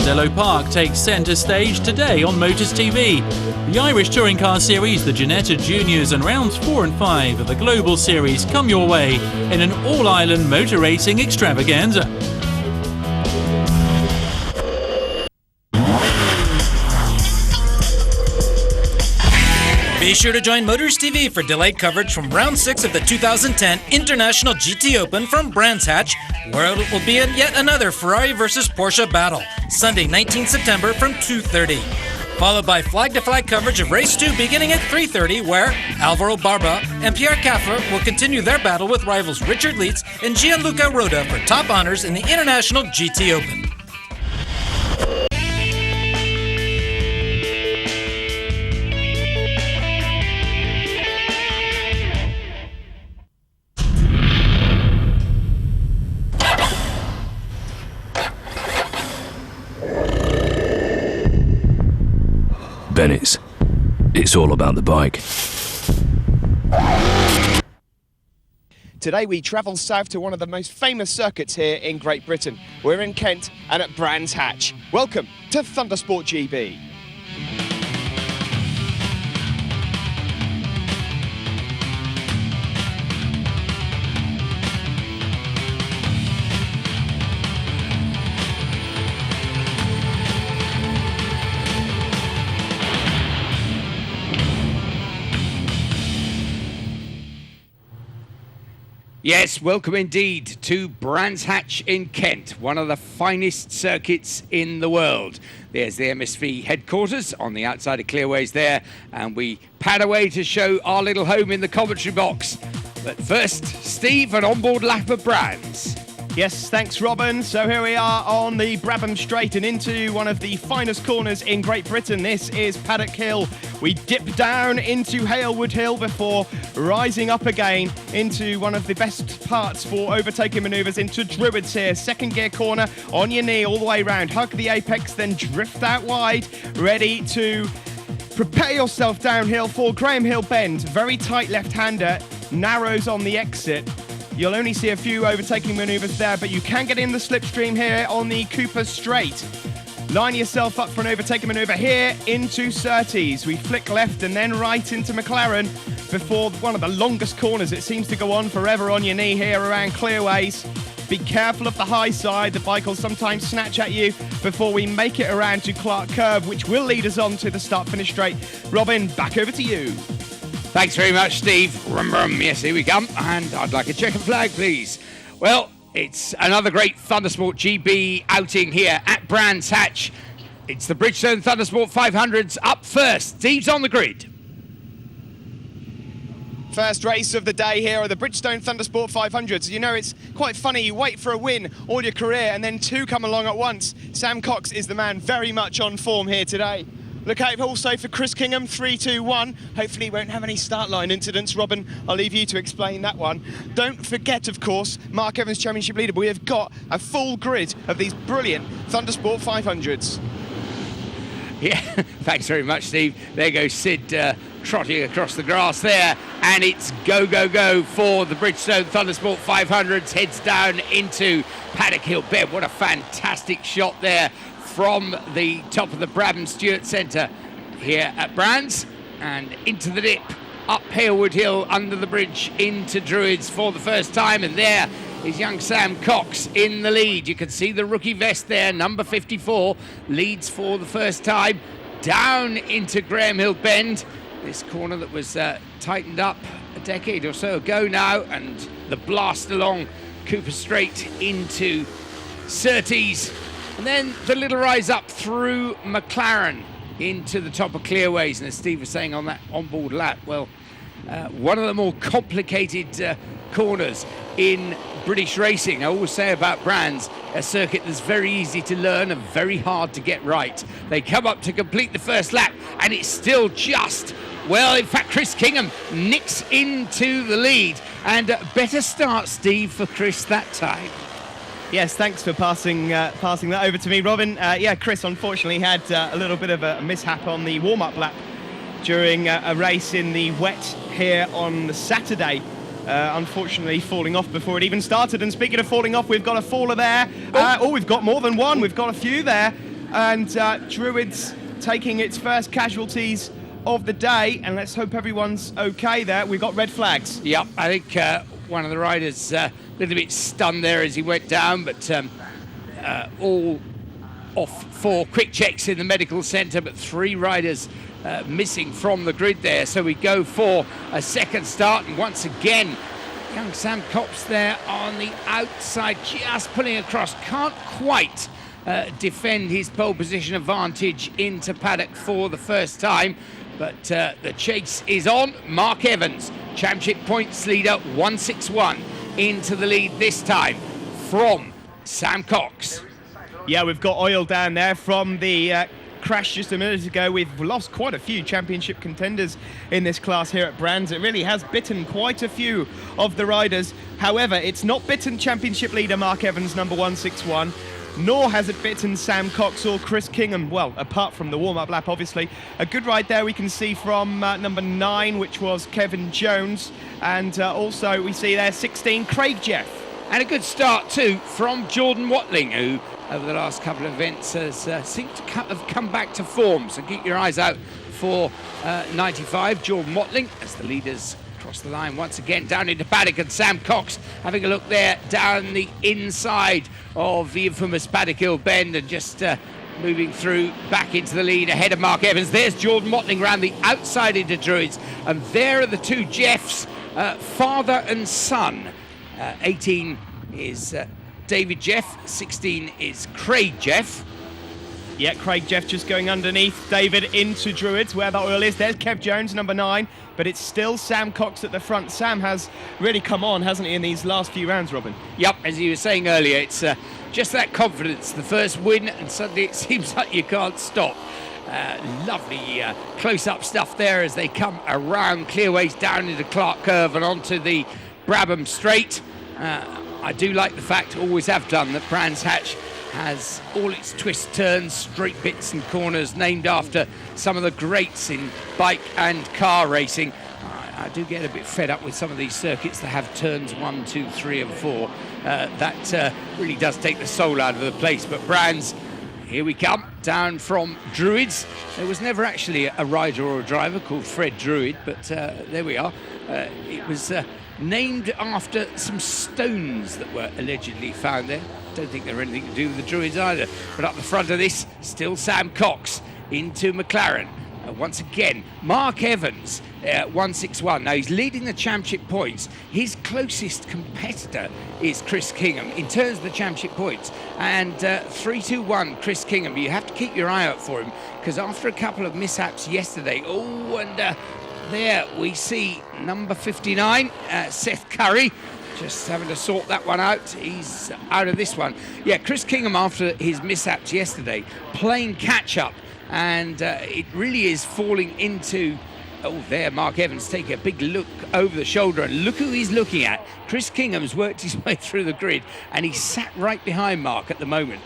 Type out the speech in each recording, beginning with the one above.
Bordello Park takes centre stage today on Motors TV. The Irish Touring Car Series, the Ginetta Juniors and rounds 4 and 5 of the Global Series come your way in an all-Ireland motor racing extravaganza. Be sure to join Motors TV for delayed coverage from Round 6 of the 2010 International GT Open from Brands Hatch, where it will be yet another Ferrari vs Porsche battle, Sunday 19 September from 2:30. Followed by flag-to-flag coverage of Race 2 beginning at 3:30, where Alvaro Barba and Pierre Caffer will continue their battle with rivals Richard Leitz and Gianluca Roda for top honors in the International GT Open. Bennett's. It's all about the bike. Today we travel south to one of the most famous circuits here in Great Britain. We're in Kent and at Brands Hatch. Welcome to Thundersport GB. Yes, welcome indeed to Brands Hatch in Kent, one of the finest circuits in the world. There's the MSV headquarters on the outside of Clearways there, and we pad away to show our little home in the commentary box. But first, Steve, an onboard lap of Brands. Yes, thanks Robin. So here we are on the Brabham Straight and into one of the finest corners in Great Britain. This is Paddock Hill. We dip down into Halewood Hill before rising up again into one of the best parts for overtaking manoeuvres into Druids here. Second gear corner on your knee all the way round. Hug the apex, then drift out wide, ready to prepare yourself downhill for Graham Hill Bend. Very tight left-hander, narrows on the exit. You'll only see a few overtaking manoeuvres there, but you can get in the slipstream here on the Cooper Straight. Line yourself up for an overtaking manoeuvre here into Surtees. We flick left and then right into McLaren before one of the longest corners. It seems to go on forever on your knee here around Clearways. Be careful of the high side. The bike will sometimes snatch at you before we make it around to Clark Curve, which will lead us on to the start-finish straight. Robin, back over to you. Thanks very much, Steve. Rum, rum. Yes, here we come. And I'd like a checkered flag, please. Well, it's another great Thundersport GB outing here at Brands Hatch. It's the Bridgestone Thundersport 500s up first. Steve's on the grid. First race of the day here are the Bridgestone Thundersport 500s. You know, it's quite funny. You wait for a win all your career and then two come along at once. Sam Cox is the man very much on form here today. Look out also for Chris Kingham, 3-2-1. Hopefully he won't have any start line incidents. Robin, I'll leave you to explain that one. Don't forget, of course, Mark Evans Championship leader. We have got a full grid of these brilliant Thundersport 500s. Yeah, thanks very much, Steve. There goes Sid trotting across the grass there. And it's go, go, go for the Bridgestone Thundersport 500s. Heads down into Paddock Hill Bend. What a fantastic shot there from the top of the Brabham Stewart Centre here at Brands, and into the dip, up Halewood Hill, under the bridge, into Druids for the first time, and there is young Sam Cox in the lead. You can see the rookie vest there, number 54, leads for the first time, down into Graham Hill Bend, this corner that was tightened up a decade or so ago now, and the blast along Cooper Straight into Surtees. And then the little rise up through McLaren into the top of Clearways. And as Steve was saying on that onboard lap, well, one of the more complicated corners in British racing. I always say about Brands, a circuit that's very easy to learn and very hard to get right. They come up to complete the first lap, and it's still just, well, in fact, Chris Kingham nicks into the lead. And better start, Steve, for Chris that time. Yes, thanks for passing that over to me, Robin. Yeah, Chris unfortunately had a little bit of a mishap on the warm-up lap during a race in the wet here on the Saturday. Unfortunately falling off before it even started. And speaking of falling off, we've got a faller there. We've got more than one. We've got a few there. and Druids taking its first casualties of the day, and let's hope everyone's okay there. We've got red flags. Yep, I think one of the riders a little bit stunned there as he went down, but all off for quick checks in the medical centre, but 3 riders missing from the grid there. So we go for a second start, and once again, young Sam Cox there on the outside, just pulling across, can't quite defend his pole position advantage into paddock for the first time. But the chase is on. Mark Evans, championship points leader, 161, into the lead this time from Sam Cox. Yeah, we've got oil down there from the crash just a minute ago. We've lost quite a few championship contenders in this class here at Brands. It really has bitten quite a few of the riders. However, it's not bitten championship leader Mark Evans, number 161. Nor has it bitten Sam Cox or Chris Kingham. Well, apart from the warm-up lap, obviously. A good ride there we can see from number 9, which was Kevin Jones. And also we see there 16, Craig Jeff. And a good start too from Jordan Watling, who over the last couple of events has seemed to have come back to form. So keep your eyes out for 95, Jordan Watling, as the leaders cross the line once again down into paddock, and Sam Cox having a look there down the inside of the infamous Paddock Hill bend, and just moving through back into the lead ahead of Mark Evans. There's Jordan Watling round the outside into Druids, and there are the 2 Jeffs, father and son. 18 is David Jeff, 16 is Craig Jeff. Yeah, Craig Jeff just going underneath David into Druids, where the oil is. There's Kev Jones, number 9, but it's still Sam Cox at the front. Sam has really come on, hasn't he, in these last few rounds, Robin? Yep, as you were saying earlier, it's just that confidence. The first win, and suddenly it seems like you can't stop. Lovely close-up stuff there as they come around Clearways down into Clark Curve and onto the Brabham Straight. I do like the fact, always have done, that Brands Hatch has all its twists, turns, straight bits and corners named after some of the greats in bike and car racing. I do get a bit fed up with some of these circuits that have turns 1, 2, 3 and 4. That really does take the soul out of the place. But Brands, here we come, down from Druids. There was never actually a rider or a driver called Fred Druid, but there we are. It was named after some stones that were allegedly found there. Don't think they're anything to do with the Druids either. But up the front of this, still Sam Cox into McLaren. Once again, Mark Evans, 161. Now he's leading the championship points. His closest competitor is Chris Kingham in terms of the championship points. And 3-2-1, Chris Kingham. You have to keep your eye out for him, because after a couple of mishaps yesterday, there we see number 59, Seth Curry, just having to sort that one out. He's out of this one. Yeah, Chris Kingham, after his mishaps yesterday, playing catch-up, and it really is falling into... Oh, there, Mark Evans taking a big look over the shoulder, and look who he's looking at. Chris Kingham's worked his way through the grid, and he's sat right behind Mark at the moment.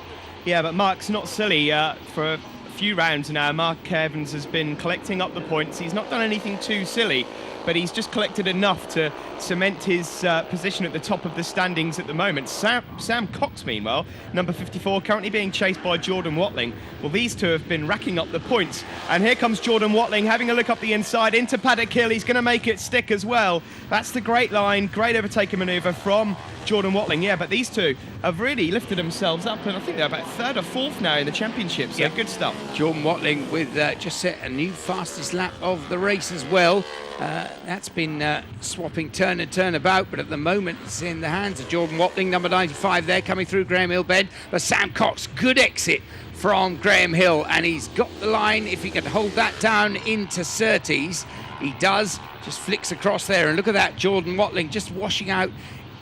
Yeah, but Mark's not silly. For a few rounds now, Mark Evans has been collecting up the points. He's not done anything too silly, but he's just collected enough to cement his position at the top of the standings at the moment. Sam Cox, meanwhile, number 54, currently being chased by Jordan Watling. Well, these two have been racking up the points. And here comes Jordan Watling having a look up the inside into Paddock Hill. He's going to make it stick as well. That's the great line, great overtaking manoeuvre from Jordan Watling. Yeah, but these two have really lifted themselves up, and I think they're about 3rd or 4th now in the championship, so good stuff. Jordan Watling with just set a new fastest lap of the race as well. That's been swapping turn and turn about, but at the moment it's in the hands of Jordan Watling, number 95 there, coming through Graham Hill bend. But Sam Cox, good exit from Graham Hill, and he's got the line. If he can hold that down into Surtees, he does. Just flicks across there, and look at that, Jordan Watling just washing out,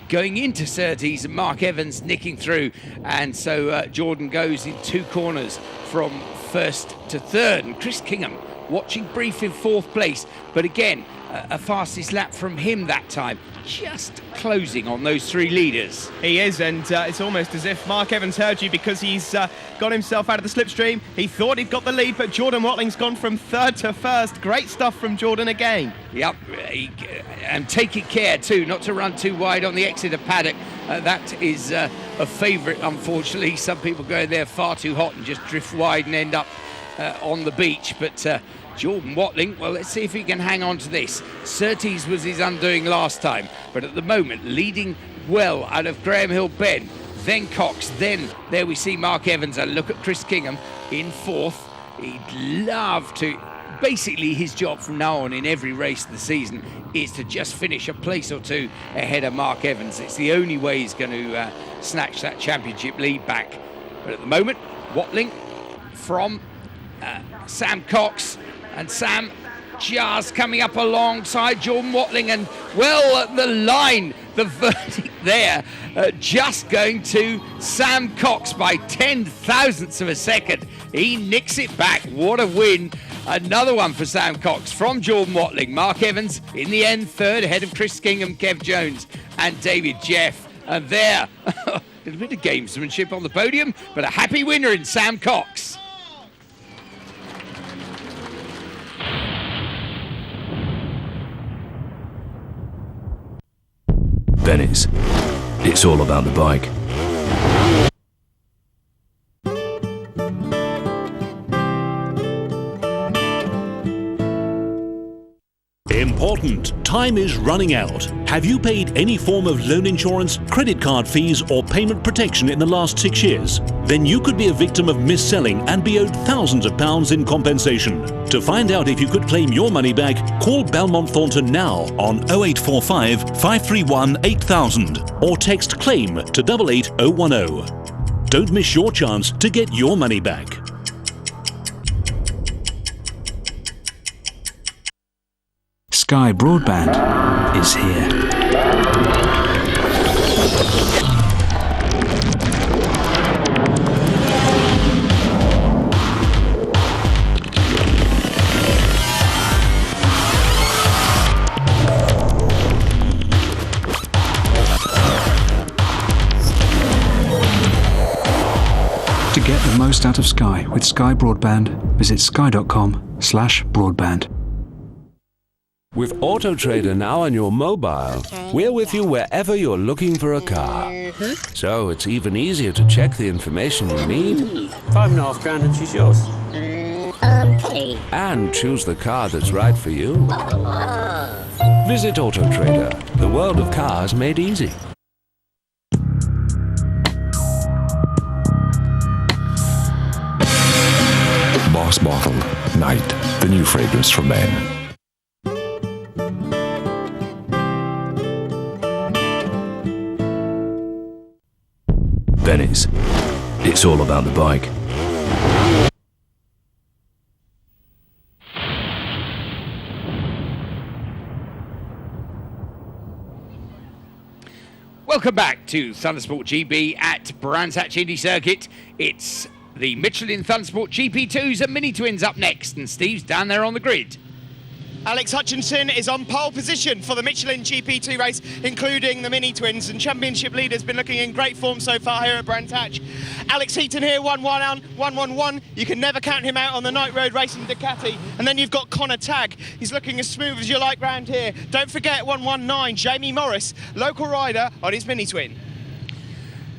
going into Surtees, and Mark Evans nicking through. And so Jordan goes in 2 corners from 1st to 3rd, and Chris Kingham watching brief in 4th place, but again a fastest lap from him that time, just closing on those 3 leaders. He is, and it's almost as if Mark Evans heard you, because he's got himself out of the slipstream. He thought he'd got the lead, but Jordan Watling's gone from 3rd to 1st. Great stuff from Jordan again. Yep, and taking care too not to run too wide on the exit of paddock. That is a favourite, unfortunately. Some people go there far too hot and just drift wide and end up on the beach. But Jordan Watling, well, let's see if he can hang on to this. Surtees was his undoing last time, but at the moment, leading well out of Graham Hill Bend, then Cox, then there we see Mark Evans, and look at Chris Kingham in fourth. He'd love to, basically his job from now on in every race of the season is to just finish a place or two ahead of Mark Evans. It's the only way he's going to snatch that championship lead back. But at the moment, Watling from Sam Cox, and Sam just coming up alongside Jordan Watling, and well at the line, the verdict there just going to Sam Cox by 10 thousandths of a second. He nicks it back. What a win. Another one for Sam Cox from Jordan Watling. Mark Evans in the end third, ahead of Chris Kingham, Kev Jones and David Jeff. And there, a little bit of gamesmanship on the podium, but a happy winner in Sam Cox. Venice. It's all about the bike. Important. Time is running out. Have you paid any form of loan insurance, credit card fees or payment protection in the last 6 years? Then you could be a victim of mis-selling and be owed thousands of pounds in compensation. To find out if you could claim your money back, call Belmont Thornton now on 0845 531 8000 or text CLAIM to 88010. Don't miss your chance to get your money back. Sky Broadband is here. To get the most out of Sky with Sky Broadband, visit sky.com/broadband. With AutoTrader now on your mobile, we're with you wherever you're looking for a car. So it's even easier to check the information you need. £5,500 and she's yours. Okay. And choose the car that's right for you. Visit AutoTrader, the world of cars made easy. Boss Bottle Night, the new fragrance for men. Venice. It's all about the bike. Welcome back to Thundersport GB at Brands Hatch Indy Circuit. It's the Michelin Thundersport GP2s and Mini Twins up next, and Steve's down there on the grid. Alex Hutchinson is on pole position for the Michelin GP2 race, including the Mini Twins, and championship leader's been looking in great form so far here at Brands Hatch. Alex Heaton here, 1-1-1. You can never count him out on the night road racing Ducati. And then you've got Connor Tagg. He's looking as smooth as you like round here. Don't forget 119, Jamie Morris, local rider on his Mini Twin.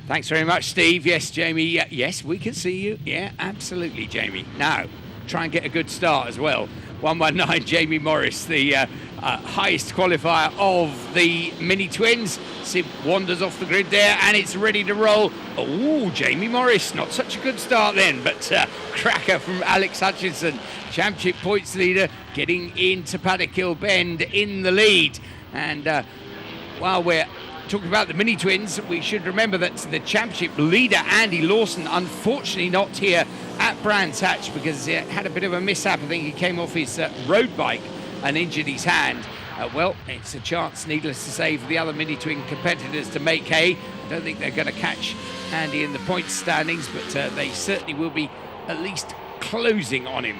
Thanks very much, Steve. Yes, Jamie. Yes, we can see you. Yeah, absolutely, Jamie. Now, try and get a good start as well. 119, Jamie Morris, the highest qualifier of the Mini Twins. Sid wanders off the grid there, and it's ready to roll. Oh, Jamie Morris, not such a good start then, but cracker from Alex Hutchinson, championship points leader, getting into Paddock Hill Bend in the lead. And while we're talking about the Mini Twins, we should remember that the championship leader, Andy Lawson, unfortunately not here at Brands Hatch because he had a bit of a mishap. I think he came off his road bike and injured his hand. Well, it's a chance, needless to say, for the other Mini Twin competitors to make hay. I don't think they're going to catch Andy in the points standings, but they certainly will be at least closing on him.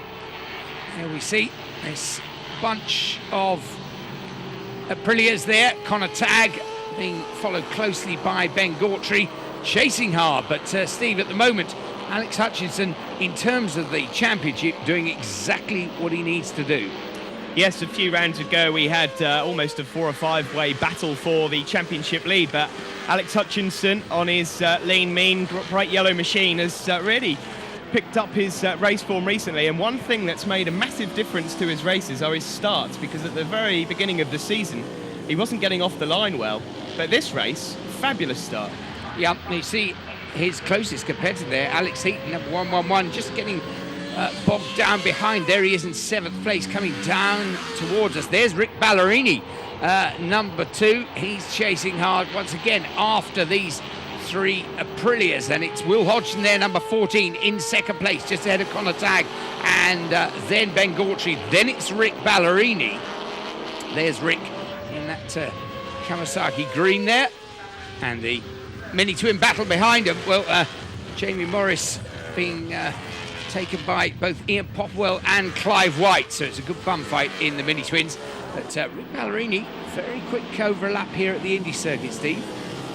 Here we see this bunch of Aprilias there. Connor Tagg being followed closely by Ben Gautry, chasing hard. But Steve, at the moment, Alex Hutchinson, in terms of the championship, doing exactly what he needs to do. Yes, a few rounds ago we had almost a 4 or 5 way battle for the championship lead, but Alex Hutchinson on his lean, mean, bright yellow machine has really picked up his race form recently, and one thing that's made a massive difference to his races are his starts, because at the very beginning of the season he wasn't getting off the line well, but this race, fabulous start. Yeah, you see his closest competitor there, Alex Heaton, number 111, just getting bogged down behind. There he is in 7th place, coming down towards us. There's Rick Ballerini, number 2. He's chasing hard once again after these 3 Aprilias, and it's Will Hodgson there, number 14, in 2nd place, just ahead of Connor Tagg, and then Ben Gautry. Then it's Rick Ballerini. There's Rick in that Kawasaki green there, and the mini twin battle behind him. Well, Jamie Morris being taken by both Ian Popwell and Clive White, so it's a good bum fight in the mini twins. But Rick Ballerini, very quick overlap here at the Indy Circuit, Steve.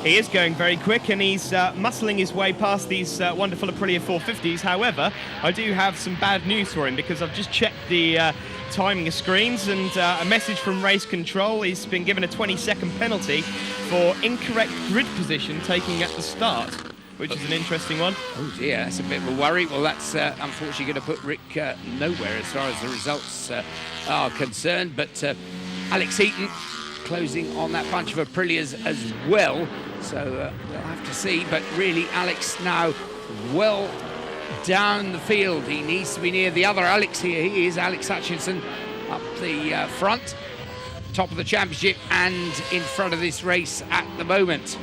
He is going very quick, and he's muscling his way past these wonderful Aprilia 450s. However, I do have some bad news for him, because I've just checked the timing of screens, and a message from race control. He's been given a 20-second penalty for incorrect grid position taking at the start, which is an interesting one. Oh dear, that's a bit of a worry. Well, that's unfortunately going to put Rick nowhere as far as the results are concerned. But Alex Heaton closing on that bunch of Aprilias as well. So we'll have to see. But really, Alex now well down the field. He needs to be near the other Alex here. He is Alex Hutchinson up the front, top of the championship, and in front of this race at the moment.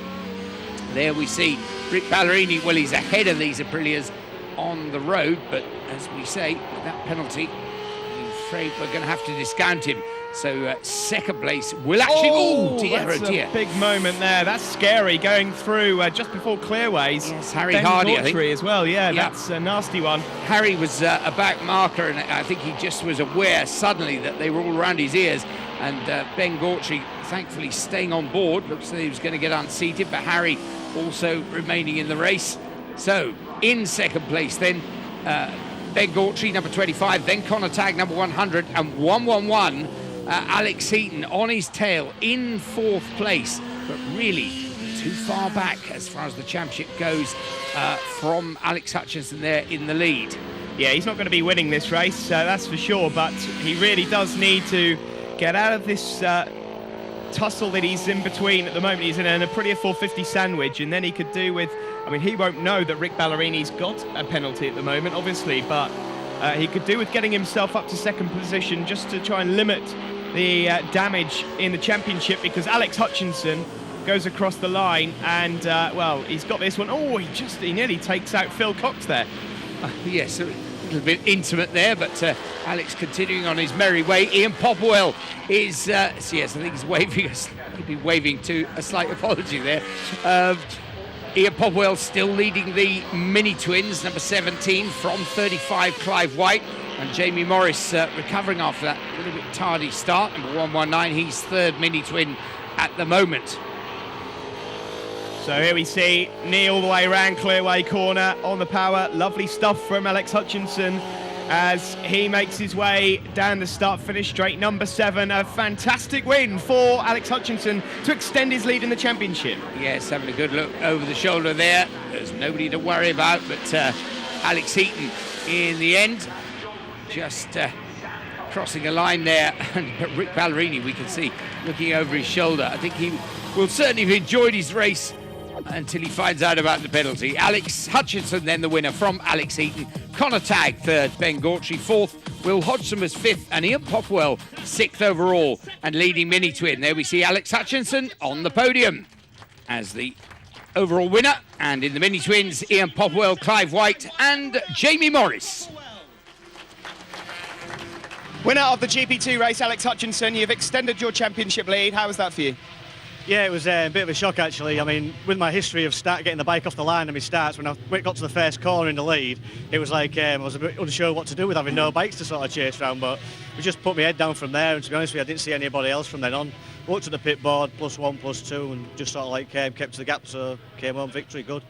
There we see Rick Ballerini. Well, he's ahead of these Aprilias on the road, but as we say, with that penalty, I'm afraid we're going to have to discount him. So 2nd place will actually... Oh dear, that's oh dear. A big moment there. That's scary, going through just before clearways. Yes, Harry Ben Hardy, I think. as well, yeah, that's a nasty one. Harry was a back marker, and I think he just was aware suddenly that they were all around his ears, and Ben Gautry thankfully staying on board. Looks like he was going to get unseated, but Harry also remaining in the race. So in 2nd place then, Ben Gautry, number 25, then Connor Tagg, number 100, and 111, Alex Heaton on his tail in 4th place, but really too far back as far as the championship goes from Alex Hutchinson there in the lead. Yeah, he's not going to be winning this race, that's for sure, but he really does need to get out of this tussle that he's in between at the moment. He's in an Aprilia 450 sandwich, and then he could do with, I mean, he won't know that Rick Ballerini's got a penalty at the moment, obviously, but he could do with getting himself up to 2nd position just to try and limit the damage in the championship, because Alex Hutchinson goes across the line, and well, he's got this one. Oh, he nearly takes out Phil Cox there. Yes, a little bit intimate there, but Alex continuing on his merry way. Ian Popwell is, yes, I think he's waving us. He'd be waving to a slight apology there. Ian Popwell still leading the mini twins, number 17 from 35, Clive White, and Jamie Morris recovering after that little bit tardy start, number 119. He's 3rd mini twin at the moment. So here we see knee all the way around Clearway corner on the power. Lovely stuff from Alex Hutchinson as he makes his way down the start-finish straight, number 7. A fantastic win for Alex Hutchinson to extend his lead in the championship. Yes, having a good look over the shoulder there. There's nobody to worry about, but Alex Heaton in the end just crossing a line there. But Rick Ballerini, we can see looking over his shoulder. I think he will certainly have enjoyed his race until he finds out about the penalty. Alex Hutchinson then the winner from Alex Heaton. Connor Tagg 3rd, Ben Gautry 4th, Will Hodgson was 5th, and Ian Popwell 6th overall, and leading mini twin. There we see Alex Hutchinson on the podium as the overall winner, and in the mini twins, Ian Popwell, Clive White, and Jamie Morris. Winner of the GP2 race, Alex Hutchinson. You've extended your championship lead. How was that for you? Yeah, it was a bit of a shock, actually. I mean, with my history of getting the bike off the line and my starts, when I got to the first corner in the lead, it was like I was a bit unsure what to do with having no bikes to sort of chase around, but we just put my head down from there, and to be honest with you, I didn't see anybody else from then on. Looked at the pit board, +1, +2, and just sort of like kept to the gap, so came home victory, good.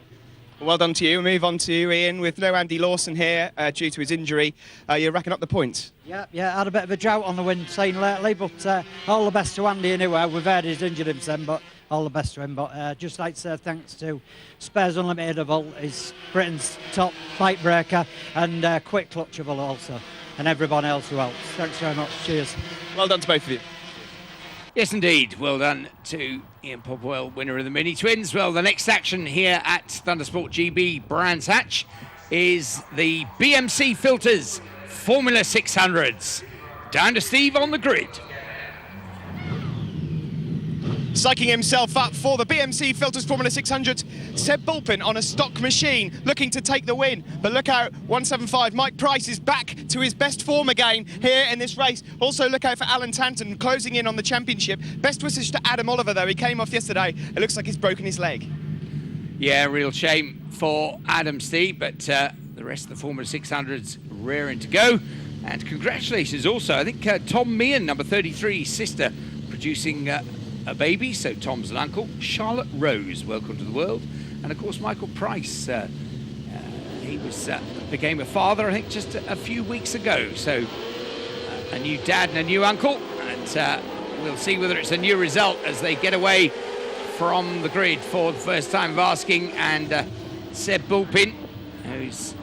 Well done to you. Move on to Ian with no Andy Lawson here due to his injury. You're racking up the points. Yeah, had a bit of a drought on the wind scene lately, but all the best to Andy anyway. We've heard he's injured himself, but all the best to him. But just like to say thanks to Spares Unlimited of all, he's Britain's top bike breaker, and Quick Clutch of all also, and everyone else who helps. Thanks very much. Cheers. Well done to both of you. Yes, indeed. Well done to Ian Popwell, winner of the Mini Twins. Well, the next action here at Thundersport GB Brands Hatch is the BMC Filters Formula 600s. Down to Steve on the grid. Psyching himself up for the BMC Filters Formula 600, Seb Bulpin on a stock machine looking to take the win. But look out, 175, Mike Price is back to his best form again here in this race. Also look out for Alan Tanton closing in on the championship. Best wishes to Adam Oliver though, he came off yesterday. It looks like he's broken his leg. Yeah, real shame for Adam, Steve, but the rest of the Formula 600s raring to go. And congratulations also, I think Tom Meehan, number 33, sister, producing a baby, so Tom's an uncle. Charlotte Rose, welcome to the world. And of course, Michael Price, he became a father, I think, just a few weeks ago. So a new dad and a new uncle. And we'll see whether it's a new result as they get away from the grid for the first time of asking. And Seb Bulpin, who's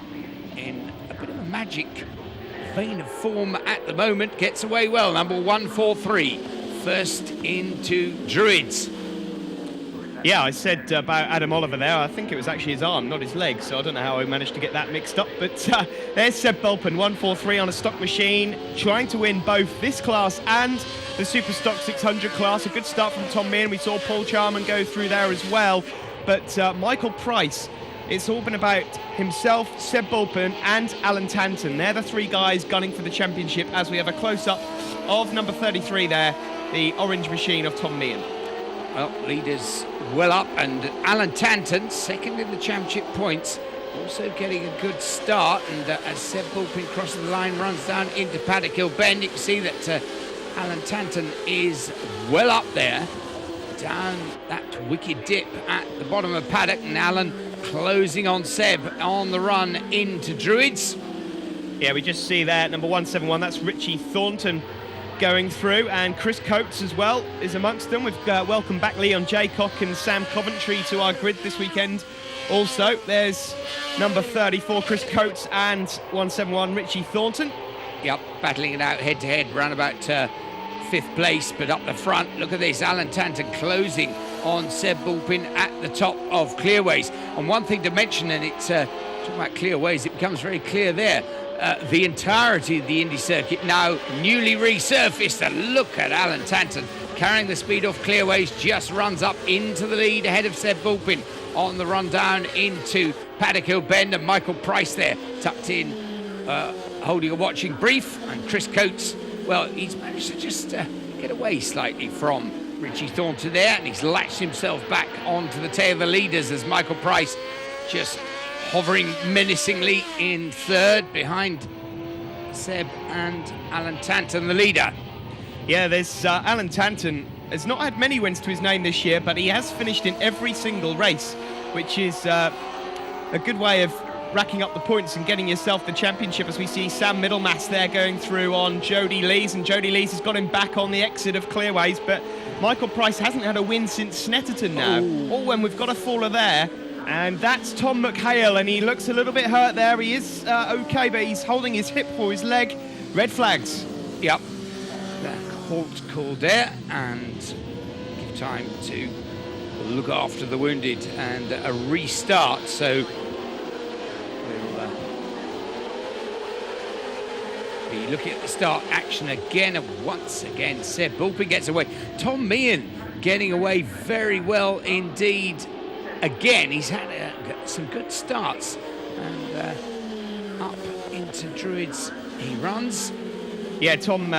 in a bit of a magic vein of form at the moment, gets away well. Number 143. First into Druids. Yeah, I said about Adam Oliver there, I think it was actually his arm, not his leg, so I don't know how I managed to get that mixed up. But there's Seb Bulpin, 143 on a stock machine, trying to win both this class and the Super Stock 600 class. A good start from Tom Meehan. We saw Paul Charman go through there as well. But Michael Price, it's all been about himself, Seb Bulpin and Alan Tanton. They're the three guys gunning for the championship as we have a close-up of number 33 there, the orange machine of Tom Meehan. Well, leaders well up, and Alan Tanton, second in the championship points, also getting a good start. And as Seb Bulpin crosses the line, runs down into Paddock Hill Bend, you can see that Alan Tanton is well up there, down that wicked dip at the bottom of Paddock, and Alan closing on Seb on the run into Druids. Yeah, we just see there, number 171, that's Richie Thornton going through, and Chris Coates as well is amongst them. We've welcomed back Leon Jaycock and Sam Coventry to our grid this weekend. Also, there's number 34, Chris Coates, and 171, Richie Thornton. Yep, battling it out head-to-head, round about 5th place, but up the front, look at this, Alan Tanton closing on Seb Bulpin at the top of Clearways. And one thing to mention, and it's talking about Clearways, it becomes very clear there, the entirety of the Indy circuit now newly resurfaced, and look at Alan Tanton carrying the speed off Clearways, just runs up into the lead ahead of Seb Bulpin on the run down into Paddock Hill Bend, and Michael Price there tucked in, holding a watching brief. And Chris Coates, well, he's managed to just get away slightly from Richie Thornton there, and he's latched himself back onto the tail of the leaders as Michael Price just hovering menacingly in third behind Seb and Alan Tanton, the leader. Yeah, there's Alan Tanton has not had many wins to his name this year, but he has finished in every single race, which is a good way of racking up the points and getting yourself the championship, as we see Sam Middlemass there going through on Jody Lees, and Jody Lees has got him back on the exit of Clearways. But Michael Price hasn't had a win since Snetterton now. Oh, when we've got a faller there. And that's Tom McHale, and he looks a little bit hurt there. He is okay, but he's holding his hip for his leg. Red flags. Yep. The halt called there, and give time to look after the wounded and a restart. So we'll be looking at the start action again, and once again Seb Bulpin gets away. Tom Meehan getting away very well indeed. Again, he's had some good starts, and up into Druids he runs. Yeah, Tom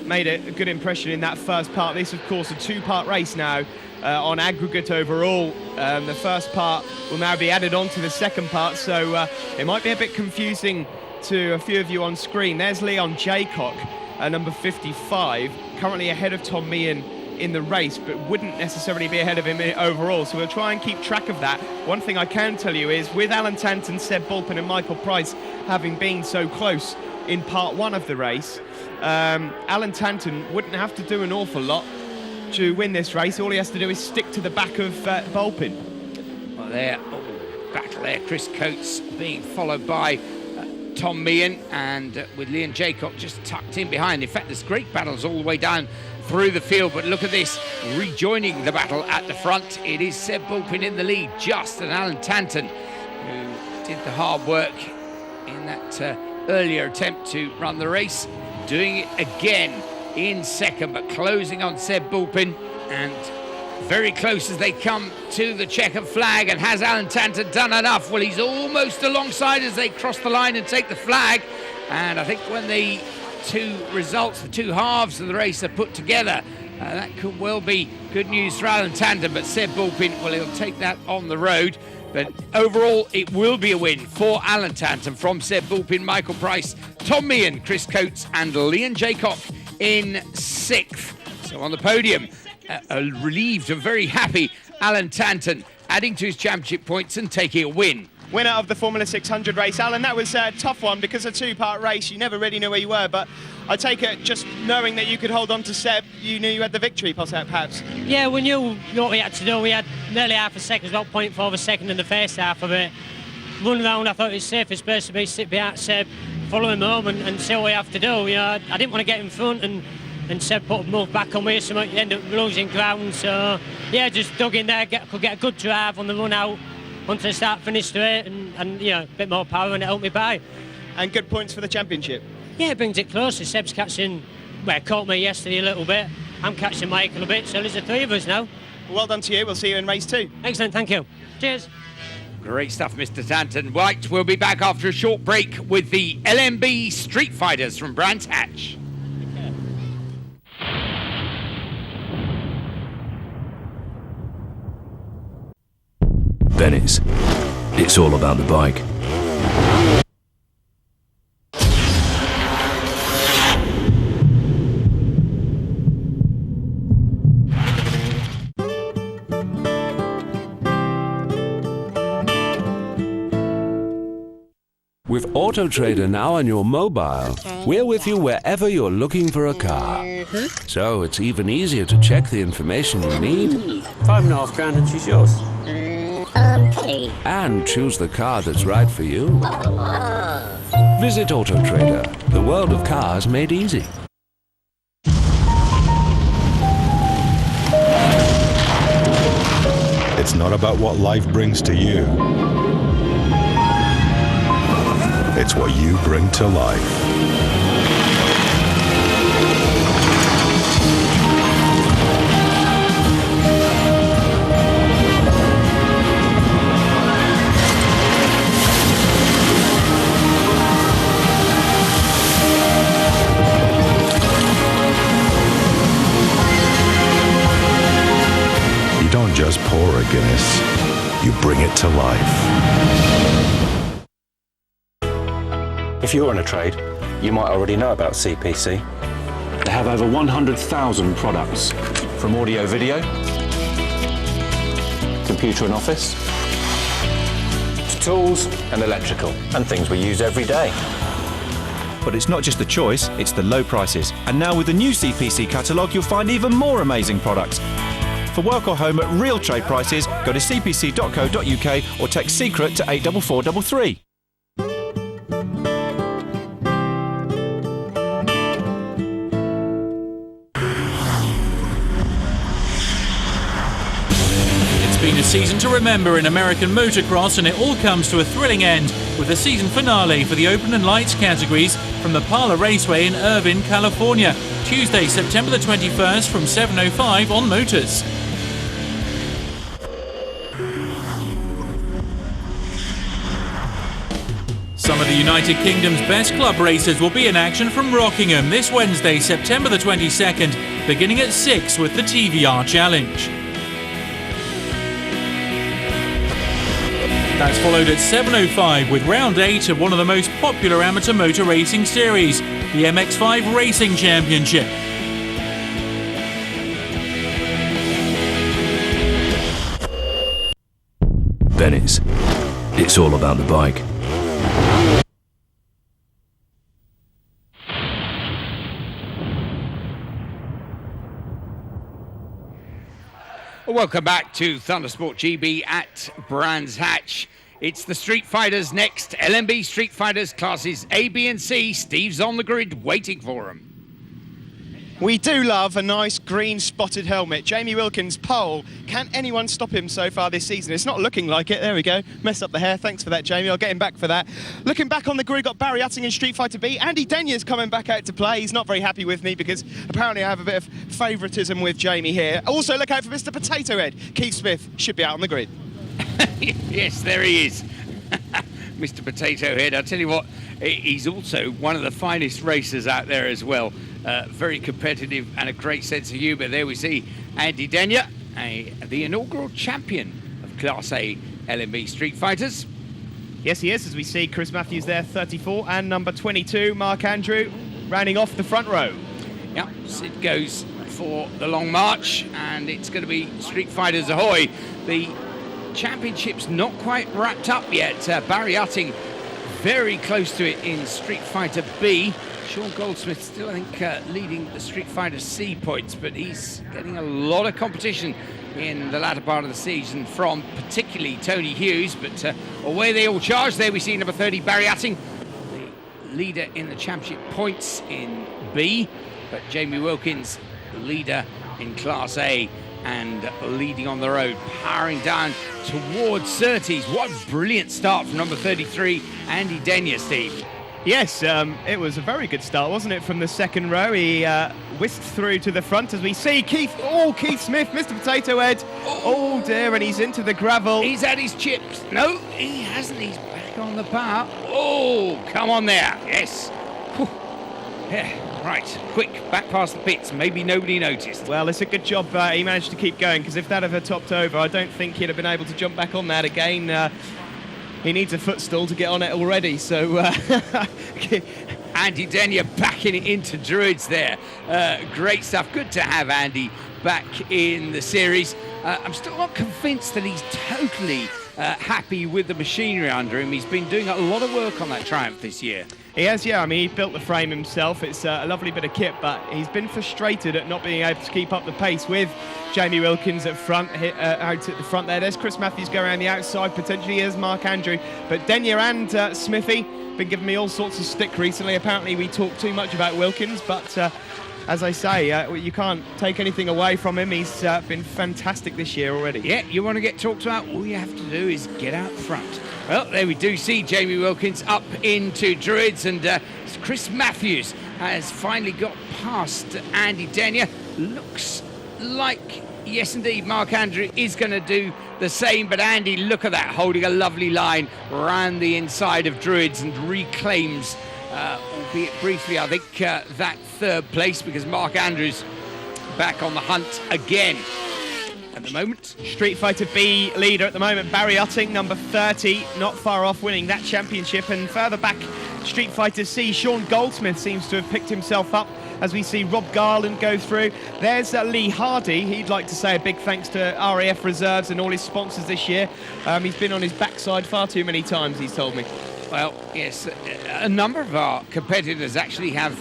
made a good impression in that first part. This, of course, a two-part race now on aggregate overall. The first part will now be added on to the second part, so it might be a bit confusing to a few of you on screen. There's Leon Jaycock, number 55, currently ahead of Tom Meehan in the race, but wouldn't necessarily be ahead of him overall. So we'll try and keep track of that. One thing I can tell you is, with Alan Tanton, Seb Bulpin and Michael Price having been so close in part one of the race, Alan Tanton wouldn't have to do an awful lot to win this race. All he has to do is stick to the back of Bulpin. Well, there, battle there. Chris Coates being followed by Tom Meehan, and with Liam Jaycock just tucked in behind. In fact, there's great battles all the way down through the field, but look at this, rejoining the battle at the front. It is Seb Bulpin in the lead, just, and Alan Tanton, who did the hard work in that earlier attempt to run the race, doing it again in second, but closing on Seb Bulpin, and very close as they come to the checkered flag. And has Alan Tanton done enough? Well, he's almost alongside as they cross the line and take the flag. And I think when the two results, the two halves of the race are put together, that could well be good news for Alan Tanton. But Seb Bulpin, well, he'll take that on the road. But overall, it will be a win for Alan Tanton from Seb Bulpin, Michael Price, Tom Meehan, Chris Coates and Liam Jaycock in 6th. So on the podium, a relieved and very happy Alan Tanton, adding to his championship points and taking a win. Winner of the Formula 600 race. Alan, that was a tough one because a two-part race. You never really knew where you were, but I take it just knowing that you could hold on to Seb, you knew you had the victory, perhaps. Yeah, we knew what we had to do. We had nearly half a second, about 0.4 of a second in the first half of it. One round, I thought it was safest place to be, sit behind Seb, follow him home and see what we have to do. You know, I didn't want to get in front and Seb put a move back on me, so I ended up losing ground. So, yeah, just dug in there, could get a good drive on the run out onto the start-finish straight, and you know, a bit more power, and it helped me by. And good points for the championship. Yeah, it brings it closer. Seb's catching, well, caught me yesterday a little bit. I'm catching Michael a bit, so there's the three of us now. Well done to you. We'll see you in race 2. Excellent, thank you. Cheers. Great stuff, Mr. Tanton. Right, we'll be back after a short break with the LMB Street Fighters from Brands Hatch. Venice. It's all about the bike. With Auto Trader now on your mobile, we're with you wherever you're looking for a car. So it's even easier to check the information you need. £5,500 and she's yours. Okay. And choose the car that's right for you. Visit Auto Trader, the world of cars made easy. It's not about what life brings to you. It's what you bring to life. You don't just pour a Guinness, you bring it to life. If you're in a trade, you might already know about CPC. They have over 100,000 products, from audio video, computer and office, to tools and electrical, and things we use every day. But it's not just the choice, it's the low prices. And now with the new CPC catalogue, you'll find even more amazing products. For work or home at real trade prices, go to cpc.co.uk or text SECRET to 84433. Been a season to remember in American motocross, and it all comes to a thrilling end with the season finale for the Open and Lights categories from the Parla Raceway in Irvine, California, Tuesday, September the 21st from 7:05 on Motors. Some of the United Kingdom's best club races will be in action from Rockingham this Wednesday, September the 22nd, beginning at 6 with the TVR Challenge. That's followed at 7:05 with round 8 of one of the most popular amateur motor racing series, the MX5 Racing Championship. Bennett's. It's all about the bike. Welcome back to Thundersport GB at Brands Hatch. It's the Street Fighters next. LMB Street Fighters classes A, B and C. Steve's on the grid waiting for him. We do love a nice green spotted helmet. Jamie Wilkins' pole. Can anyone stop him so far this season? It's not looking like it. There we go. Messed up the hair. Thanks for that, Jamie. I'll get him back for that. Looking back on the grid, got Barry Utting in Street Fighter B. Andy Denya's coming back out to play. He's not very happy with me because apparently I have a bit of favouritism with Jamie here. Also, look out for Mr. Potato Head. Keith Smith should be out on the grid. Yes, there he is. Mr. Potato Head. I'll tell you what, he's also one of the finest racers out there as well. Very competitive and a great sense of humour. There we see Andy Denya, the inaugural champion of Class A LMB Street Fighters. Yes, he is, as we see Chris Matthews there, 34, and number 22, Mark Andrew, rounding off the front row. Yep, Sid goes for the long march, and it's going to be Street Fighters Ahoy. The championship's not quite wrapped up yet. Barry Utting very close to it in Street Fighter B. Sean Goldsmith still, I think, leading the Street Fighter C points, but he's getting a lot of competition in the latter part of the season from particularly Tony Hughes, but away they all charge. There we see number 30, Barry Utting, the leader in the championship points in B, but Jamie Wilkins, the leader in Class A and leading on the road, powering down towards Surtees. What a brilliant start from number 33, Andy Denya, Steve. Yes, it was a very good start, wasn't it, from the second row? He whisked through to the front as we see Keith Smith, Mr. Potato Head. Oh dear, and he's into the gravel. He's had his chips. No, he hasn't. He's back on the bar. Oh, come on there. Yes. Whew. Yeah, right, quick, back past the pits. Maybe nobody noticed. Well, it's a good job he managed to keep going, because if that had topped over, I don't think he'd have been able to jump back on that again. He needs a footstool to get on it already, so... Andy Denya backing it into Druids there. Great stuff. Good to have Andy back in the series. I'm still not convinced that he's totally happy with the machinery under him. He's been doing a lot of work on that Triumph this year. He has, yeah. I mean, he built the frame himself. It's a lovely bit of kit, but he's been frustrated at not being able to keep up the pace with Jamie Wilkins at front, out at the front there. There's Chris Matthews going around the outside, potentially. Here's Mark Andrew. But Denya and Smithy been giving me all sorts of stick recently. Apparently, we talk too much about Wilkins, but as I say, you can't take anything away from him. He's been fantastic this year already. Yeah, you want to get talked about? All you have to do is get out front. Well, there we do see Jamie Wilkins up into Druids, and Chris Matthews has finally got past Andy Denya. Looks like, yes indeed, Mark Andrew is going to do the same, but Andy, look at that, holding a lovely line around the inside of Druids and reclaims, albeit briefly, I think, that third place, because Mark Andrews back on the hunt again. At the moment, Street Fighter B leader at the moment, Barry Utting, number 30, not far off winning that championship. And further back, Street Fighter C, Sean Goldsmith seems to have picked himself up as we see Rob Garland go through. There's Lee Hardy. He'd like to say a big thanks to RAF Reserves and all his sponsors this year. He's been on his backside far too many times, he's told me. Well, yes, a number of our competitors actually have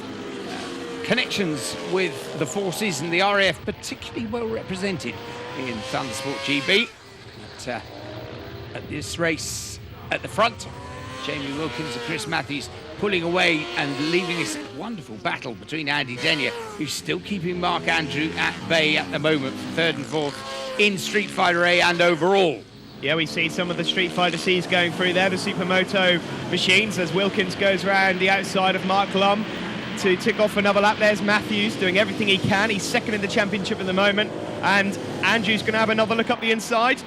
connections with the forces, and the RAF particularly well represented in Thundersport GB. But, at this race at the front, Jamie Wilkins and Chris Matthews pulling away and leaving this wonderful battle between Andy Denya, who's still keeping Mark Andrew at bay at the moment for third and fourth in Street Fighter A and overall. Yeah, we see some of the Street Fighter C's going through there, the Supermoto machines, as Wilkins goes around the outside of Mark Lum to tick off another lap. There's Matthews doing everything he can. He's second in the championship at the moment, and Andrew's going to have another look up the inside.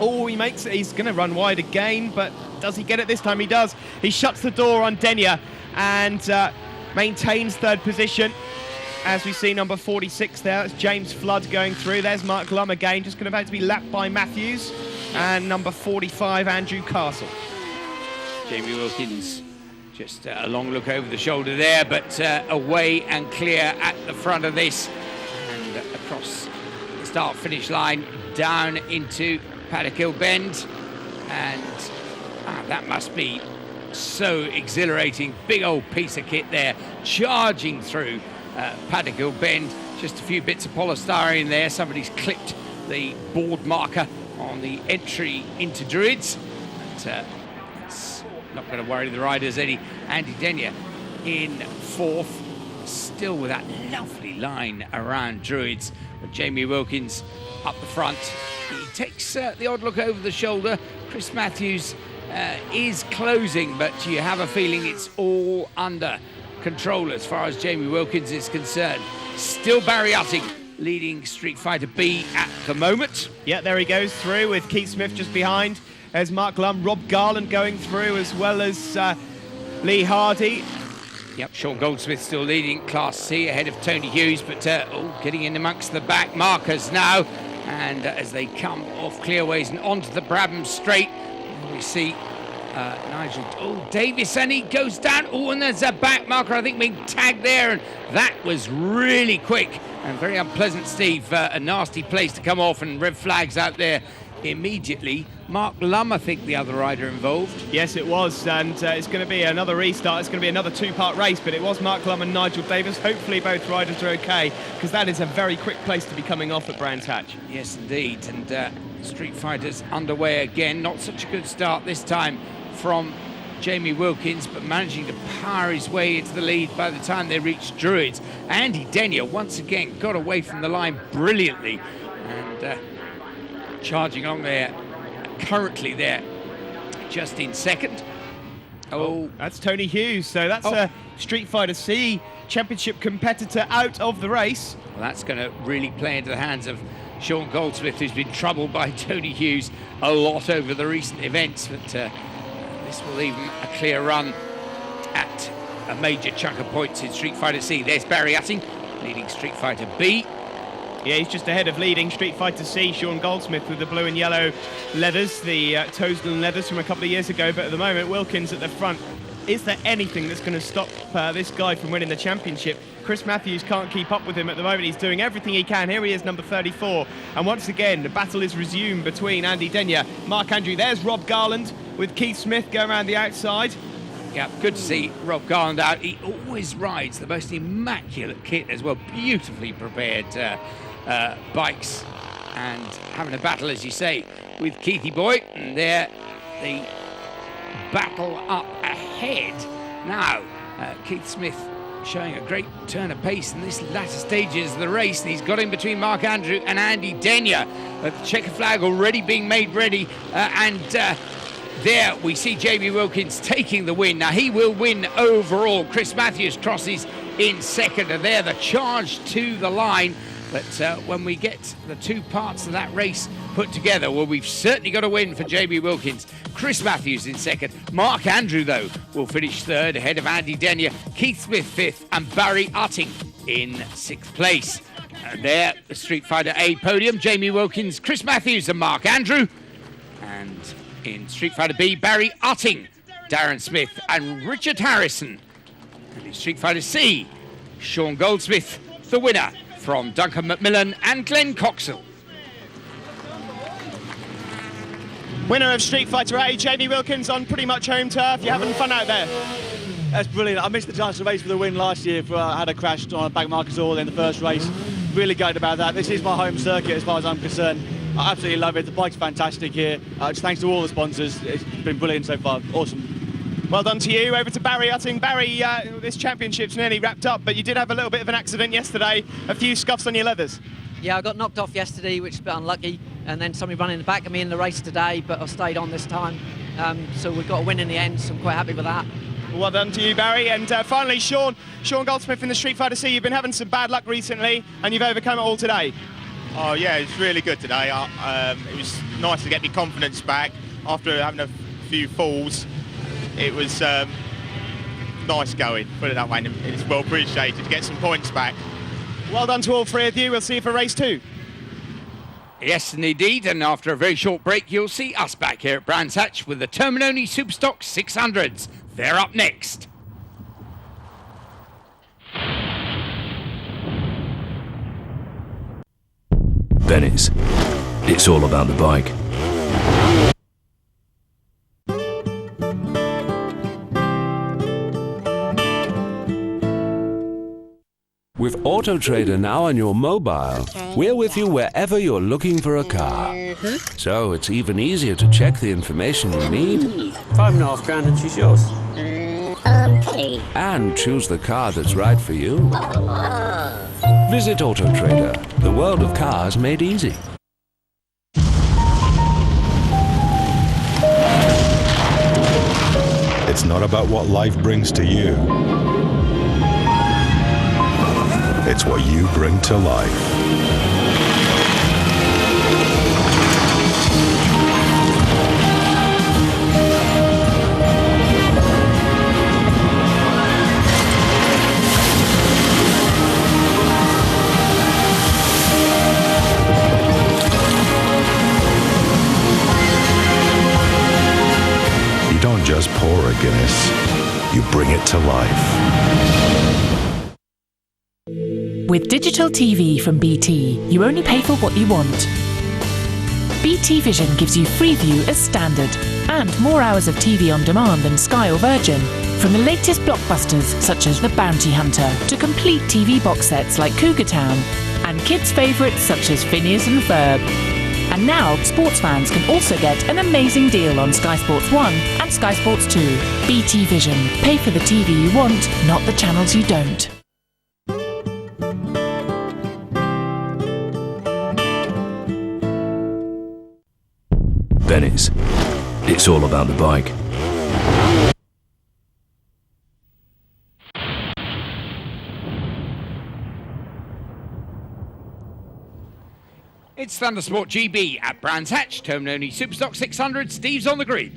Oh, he makes it. He's going to run wide again, but does he get it this time? He does. He shuts the door on Denya and maintains third position. As we see number 46 there, that's James Flood going through. There's Mark Lum again, just about to be lapped by Matthews. And number 45, Andrew Castle. Jamie Wilkins, just a long look over the shoulder there, but away and clear at the front of this. And across the start-finish line, down into Paddock Hill Bend. and that must be so exhilarating. Big old piece of kit there, charging through Paddock Hill Bend. Just a few bits of polystyrene there. Somebody's clipped the board marker on the entry into Druids. But, it's not going to worry the riders any. Andy Denyer in fourth, still with that lovely line around Druids. But Jamie Wilkins up the front. He takes the odd look over the shoulder. Chris Matthews is closing, but you have a feeling it's all under control as far as Jamie Wilkins is concerned. Still Barry Utting leading Street Fighter B at the moment. Yeah, there he goes through with Keith Smith just behind. There's Mark Lum, Rob Garland going through, as well as Lee Hardy. Yep, Sean Goldsmith still leading Class C ahead of Tony Hughes, but getting in amongst the back markers now. And as they come off Clearways and onto the Brabham Straight, we see Nigel Davis, and he goes down. And there's a back marker, I think, being tagged there, and that was really quick and very unpleasant, Steve. A nasty place to come off, and red flags out there immediately. Mark Lum, I think, the other rider involved. Yes, it was, and it's going to be another restart. It's going to be another two-part race, but it was Mark Lum and Nigel Davis. Hopefully both riders are okay, because that is a very quick place to be coming off at Brands Hatch. Yes, indeed, and Street Fighter's underway again. Not such a good start this time from Jamie Wilkins, but managing to power his way into the lead by the time they reach Druids. Andy Denyer once again got away from the line brilliantly, and charging on there, currently there, just in second. That's Tony Hughes, so that's a Street Fighter C championship competitor out of the race. Well, that's going to really play into the hands of Sean Goldsmith, who's been troubled by Tony Hughes a lot over the recent events, but this will leave him a clear run at a major chunk of points in Street Fighter C. There's Barry Utting leading Street Fighter B. Yeah, he's just ahead of leading Street Fighter C, Sean Goldsmith, with the blue and yellow leathers, the Toesden leathers from a couple of years ago. But at the moment, Wilkins at the front. Is there anything that's going to stop this guy from winning the championship? Chris Matthews can't keep up with him at the moment. He's doing everything he can. Here he is, number 34. And once again, the battle is resumed between Andy Denyer, Mark Andrew. There's Rob Garland with Keith Smith going around the outside. Yeah, good to see Rob Garland out. He always rides the most immaculate kit as well. Beautifully prepared bikes, and having a battle, as you say, with Keithy Boy. And there, the battle up ahead. Now, Keith Smith showing a great turn of pace in this latter stages of the race, and he's got in between Mark Andrew and Andy Denyer. The checker flag already being made ready, there we see Jamie Wilkins taking the win. Now he will win overall. Chris Matthews crosses in second, and there the charge to the line. But when we get the two parts of that race put together, well, we've certainly got a win for Jamie Wilkins. Chris Matthews in second. Mark Andrew, though, will finish third ahead of Andy Denyer, Keith Smith fifth, and Barry Utting in sixth place. And there, the Street Fighter A podium, Jamie Wilkins, Chris Matthews and Mark Andrew. And in Street Fighter B, Barry Utting, Darren Smith and Richard Harrison. And in Street Fighter C, Sean Goldsmith, the winner, from Duncan McMillan and Glenn Coxell. Winner of Street Fighter A, Jamie Wilkins, on pretty much home turf. You're having fun out there. That's brilliant. I missed the chance to race for the win last year. I had a crash on a back markers all in the first race. Really gutted about that. This is my home circuit as far as I'm concerned. I absolutely love it. The bike's fantastic here. Just thanks to all the sponsors. It's been brilliant so far. Awesome. Well done to you. Over to Barry Utting. Barry, this championship's nearly wrapped up, but you did have a little bit of an accident yesterday. A few scuffs on your leathers. Yeah, I got knocked off yesterday, which is a bit unlucky, and then somebody ran in the back of me in the race today, but I stayed on this time. So we got a win in the end, so I'm quite happy with that. Well done to you, Barry. And finally, Sean Goldsmith in the Street Fighter C. You've been having some bad luck recently, and you've overcome it all today. Oh yeah, it's really good today. It was nice to get my confidence back after having a few falls. It was nice going, put it that way, and it's well appreciated to get some points back. Well done to all three of you. We'll see you for race 2. Yes, indeed, and after a very short break, you'll see us back here at Brands Hatch with the Terminoni Superstock 600s. They're up next. Venice. It's all about the bike. Auto Trader now on your mobile, we're with you wherever you're looking for a car. So it's even easier to check the information you need. £5.5 grand and she's yours. Okay. And choose the car that's right for you. Visit Auto Trader, the world of cars made easy. It's not about what life brings to you. It's what you bring to life. You don't just pour a Guinness, you bring it to life. With digital TV from BT, you only pay for what you want. BT Vision gives you Freeview as standard and more hours of TV on demand than Sky or Virgin. From the latest blockbusters such as The Bounty Hunter to complete TV box sets like Cougar Town and kids' favourites such as Phineas and Ferb. And now, sports fans can also get an amazing deal on Sky Sports 1 and Sky Sports 2. BT Vision. Pay for the TV you want, not the channels you don't. Venice. It's all about the bike. It's Thundersport GB at Brands Hatch. Terminoni Superstock 600. Steve's on the grid.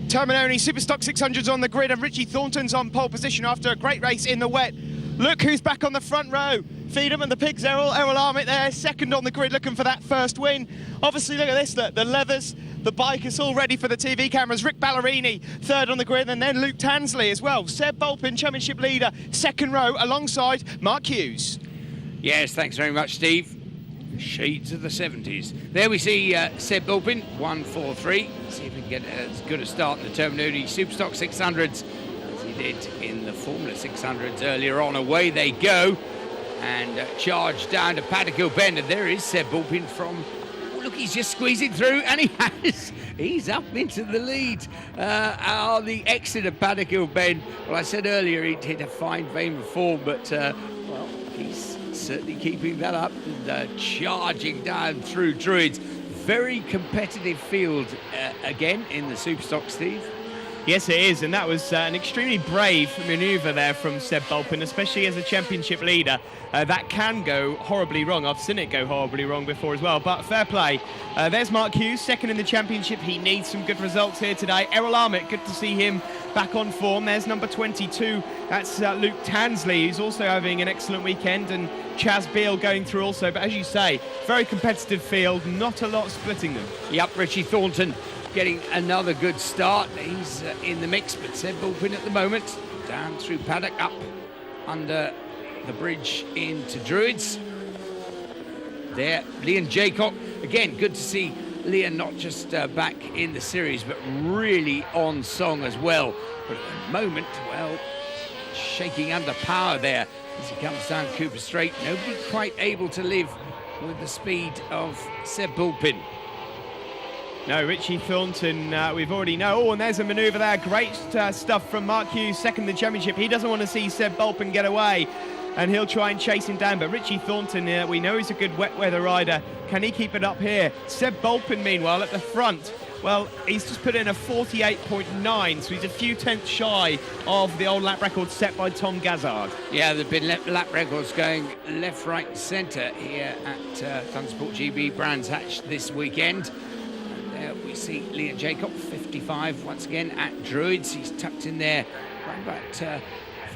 Terminoni Superstock 600's on the grid and Richie Thornton's on pole position after a great race in the wet. Look who's back on the front row. Feedham and the Pigs, Errol Armit there, second on the grid looking for that first win. Obviously, look at this, the leathers, the bike is all ready for the TV cameras. Rick Ballerini, third on the grid, and then Luke Tansley as well. Seb Bulpin, championship leader, second row alongside Mark Hughes. Yes, thanks very much, Steve. Shades of the 70s. There we see Seb Bulpin, 1-4-3. See if we can get as good a start in the Terminoni Superstock 600s as he did in the Formula 600s earlier on. Away they go and charge down to Paddock Hill Bend, and there is Seb Bulpin from... Oh, look, he's just squeezing through, and he's up into the lead on the exit of Paddock Hill Bend. Well, I said earlier he'd hit a fine vein of form, but well, he's certainly keeping that up and charging down through Druids. Very competitive field again in the Superstock, Steve. Yes, it is, and that was an extremely brave manoeuvre there from Seb Bulpin, especially as a championship leader. That can go horribly wrong. I've seen it go horribly wrong before as well, but fair play. There's Mark Hughes, second in the championship. He needs some good results here today. Errol Armit, good to see him back on form. There's number 22. That's Luke Tansley, who's also having an excellent weekend, and Chaz Beale going through also. But as you say, very competitive field, not a lot splitting them. Yep, Richie Thornton getting another good start. He's in the mix, but Seb Bulpin at the moment down through Paddock, up under the bridge into Druids. There, Leon Jaycock. Again, good to see Leon not just back in the series, but really on song as well. But at the moment, well, shaking under power there as he comes down Cooper Straight. Nobody quite able to live with the speed of Seb Bulpin. No, Richie Thornton, we've already know. Oh, and there's a manoeuvre there. Great stuff from Mark Hughes, second in the championship. He doesn't want to see Seb Bulpin get away, and he'll try and chase him down. But Richie Thornton, we know he's a good wet weather rider. Can he keep it up here? Seb Bulpin, meanwhile, at the front. Well, he's just put in a 48.9, so he's a few tenths shy of the old lap record set by Tom Gazzard. Yeah, there have been lap records going left, right, centre here at Thundersport GB Brands Hatch this weekend. We see Leon Jaycock, 55 once again at Druids. He's tucked in there around about 5th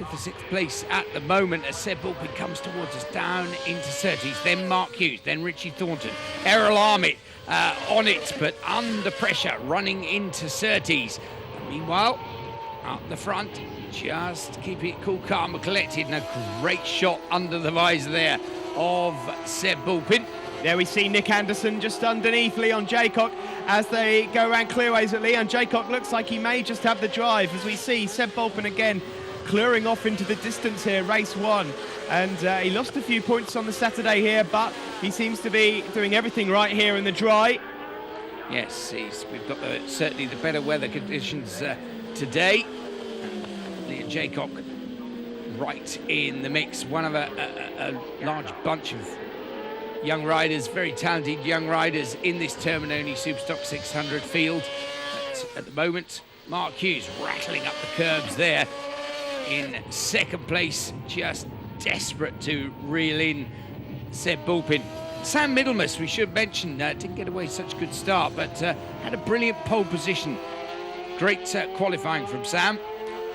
or 6th place at the moment as Seb Bulpin comes towards us down into Surtees. Then Mark Hughes, then Richie Thornton. Errol Armit on it, but under pressure, running into Surtees. And meanwhile, up the front, just keeping it cool, calm and collected, and a great shot under the visor there of Seb Bulpin. There we see Nick Anderson just underneath Leon Jaycock as they go around clearways at Leon Jaycock. Looks like he may just have the drive as we see Seb Bulpin again clearing off into the distance here, race 1. And he lost a few points on the Saturday here, but he seems to be doing everything right here in the dry. Yes, we've got certainly the better weather conditions today. And Leon Jaycock right in the mix. One of a large bunch of young riders, very talented young riders in this Terminoni Superstock 600 field. But at the moment, Mark Hughes rattling up the curbs there in second place, just desperate to reel in Seb Bulpin. Sam Middlemas, we should mention, didn't get away such a good start, but had a brilliant pole position. Great qualifying from Sam.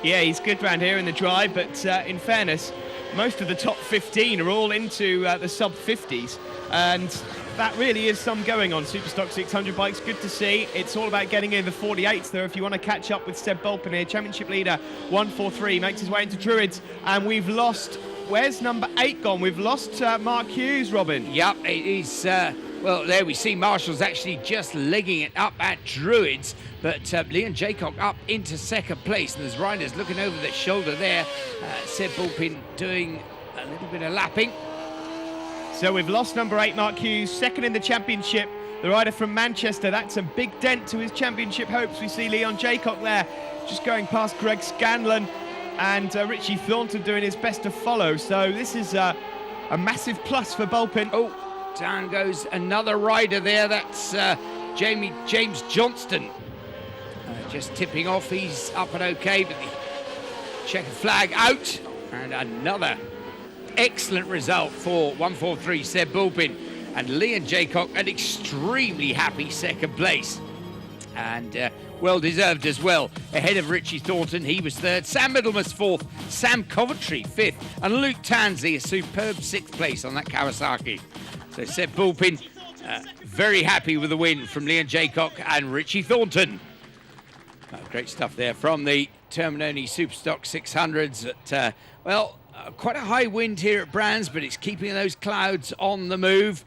Yeah, he's good round here in the dry, but in fairness, most of the top 15 are all into the sub-50s, and that really is some going on Superstock 600 bikes. Good to see. It's all about getting in the 48s, though, if you want to catch up with Seb Bulpin here. Championship leader, 143, makes his way into Druids, and we've lost... Where's number 8 gone? We've lost Mark Hughes, Robin. Yep, it is... well, there we see Marshall's actually just legging it up at Druids, but Leon Jaycock up into second place, and there's riders looking over their shoulder there. Seb Bulpin doing a little bit of lapping. So we've lost number 8, Mark Hughes, second in the championship. The rider from Manchester, that's a big dent to his championship hopes. We see Leon Jaycock there, just going past Greg Scanlon, and Richie Thornton doing his best to follow. So this is a massive plus for Bulpin. Oh, down goes another rider there. That's James Johnston. Just tipping off. He's up and okay, but the checker flag out. And another excellent result for 143 Seb Bulpin. And Leon Jaycock, an extremely happy second place. And well deserved as well. Ahead of Richie Thornton, he was third. Sam Middlemas fourth. Sam Coventry fifth. And Luke Tansey, a superb sixth place on that Kawasaki. So Seb Bulpin, very happy with the win from Leon Jaycock and Richie Thornton. Great stuff there from the Terminoni Superstock 600s. At, quite a high wind here at Brands, but it's keeping those clouds on the move.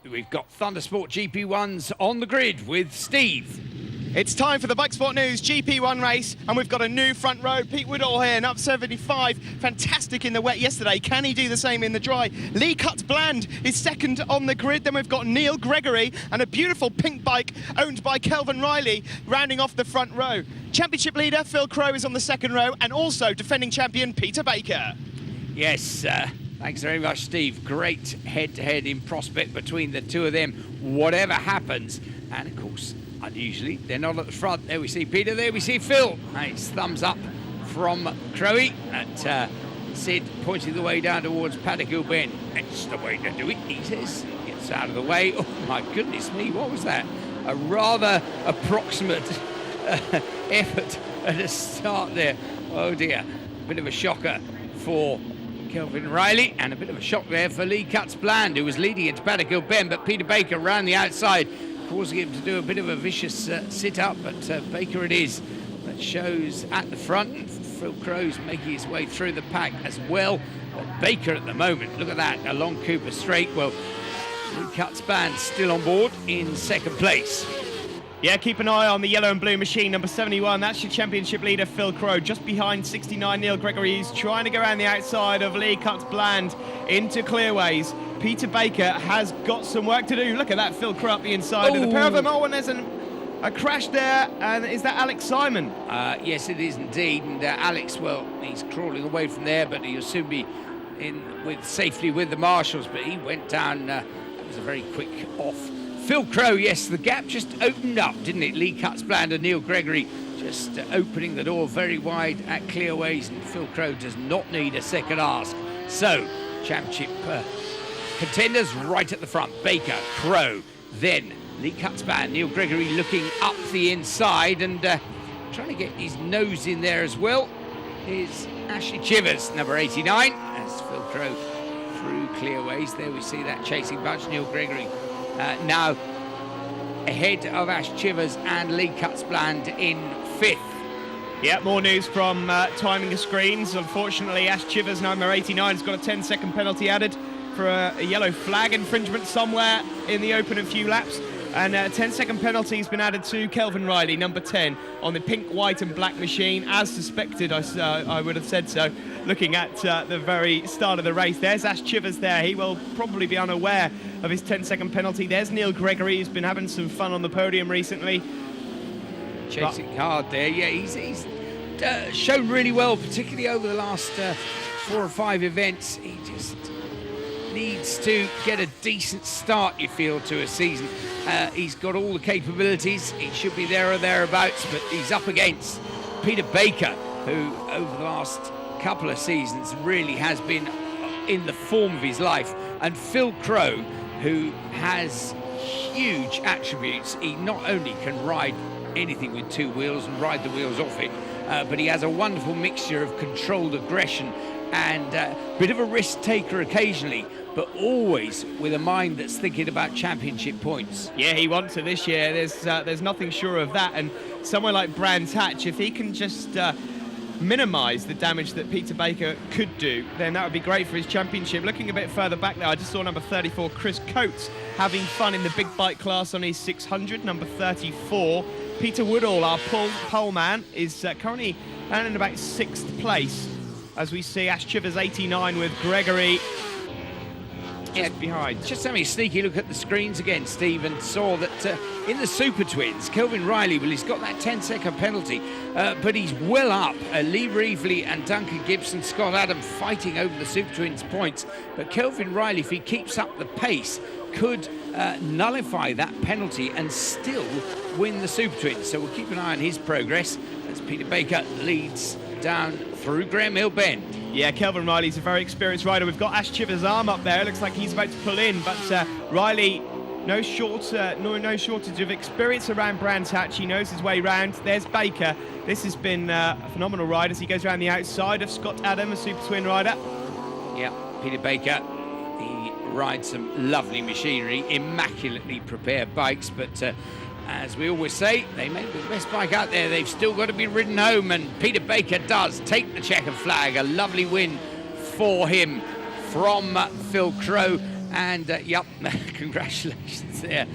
We've got Thundersport GP1s on the grid with Steve. It's time for the Bike Sport News GP1 race, and we've got a new front row. Pete Woodall here, an up 75. Fantastic in the wet yesterday. Can he do the same in the dry? Lee Cutts Bland is second on the grid. Then we've got Neil Gregory and a beautiful pink bike owned by Kelvin Riley rounding off the front row. Championship leader Phil Crowe is on the second row, and also defending champion Peter Baker. Yes, thanks very much, Steve. Great head-to-head in prospect between the two of them, whatever happens. And, of course, unusually, they're not at the front. There we see Peter, there we see Phil. Nice thumbs up from Crowe at Sid, pointing the way down towards Paddock Hill Bend. That's the way to do it, he says. Gets out of the way. Oh, my goodness me, what was that? A rather approximate effort at a start there. Oh, dear. A bit of a shocker for Kelvin Riley, and a bit of a shock there for Lee Cutts Bland, who was leading into Paddock Hill Bend, but Peter Baker round the outside, causing him to do a bit of a vicious sit-up, but Baker it is that shows at the front. Phil Crowe's making his way through the pack as well, but Baker at the moment, look at that, along Cooper Straight. Well, Lee Cutts Band still on board in second place. Yeah, keep an eye on the yellow and blue machine, number 71. That's your championship leader, Phil Crowe. Just behind 69, Neil Gregory. He's trying to go around the outside of Lee Cutts Bland into Clearways. Peter Baker has got some work to do. Look at that, Phil Crowe up the inside of the pair of them. Oh, and there's a crash there. And is that Alex Simon? Yes, it is indeed. And Alex, well, he's crawling away from there, but he'll soon be safely with the marshals. But he went down. It was a very quick off. Phil Crowe, yes, the gap just opened up, didn't it? Lee Cutts Bland and Neil Gregory just opening the door very wide at Clearways, and Phil Crowe does not need a second ask. So, championship contenders right at the front. Baker, Crowe, then Lee Cutts Band, Neil Gregory looking up the inside and trying to get his nose in there as well is Ashley Chivers, number 89, as Phil Crowe through Clearways. There we see that chasing bunch. Neil Gregory now ahead of Ash Chivers and Lee Cutts Bland in fifth. Yeah, more news from timing the screens. Unfortunately, Ash Chivers, number 89, has got a 10-second penalty added for a yellow flag infringement somewhere in the opening few laps. And a 10-second penalty has been added to Kelvin Riley, number 10, on the pink, white and black machine, as suspected, I would have said so, looking at the very start of the race. There's Ash Chivers there. He will probably be unaware of his 10-second penalty. There's Neil Gregory, who's been having some fun on the podium recently. Chasing hard there. Yeah, he's shown really well, particularly over the last 4 or 5 events. He just needs to get a decent start, you feel, to a season. He's got all the capabilities. He should be there or thereabouts, but he's up against Peter Baker, who over the last couple of seasons really has been in the form of his life, and Phil Crowe, who has huge attributes. He not only can ride anything with 2 wheels and ride the wheels off it, but he has a wonderful mixture of controlled aggression and a bit of a risk taker occasionally, but always with a mind that's thinking about championship points. Yeah, he wants it this year. There's nothing sure of that. And somewhere like Brands Hatch, if he can just minimise the damage that Peter Baker could do, then that would be great for his championship. Looking a bit further back now, I just saw number 34, Chris Coates, having fun in the big bike class on his 600. Number 34, Peter Woodall, our pole man, is currently down in about 6th place, as we see Ash Chivers 89 with Gregory behind. Just having a sneaky look at the screens again, Steve, and saw that in the Super Twins, Kelvin Riley, well, he's got that 10-second penalty, but he's well up. Lee Reevely and Duncan Gibson, Scott Adam fighting over the Super Twins points. But Kelvin Riley, if he keeps up the pace, could nullify that penalty and still win the Super Twins. So we'll keep an eye on his progress as Peter Baker leads down through Graham Hill Bend. Yeah, Kelvin Riley's a very experienced rider. We've got Ash Chivers' arm up there. It looks like he's about to pull in, but Riley, no shortage of experience around Brands Hatch. He knows his way round. There's Baker. This has been a phenomenal ride as he goes around the outside of Scott Adam, a Super Twin rider. Yeah, Peter Baker, he rides some lovely machinery, immaculately prepared bikes, but as we always say, they make the best bike out there. They've still got to be ridden home, and Peter Baker does take the checkered flag. A lovely win for him from Phil Crowe. And, yep, congratulations there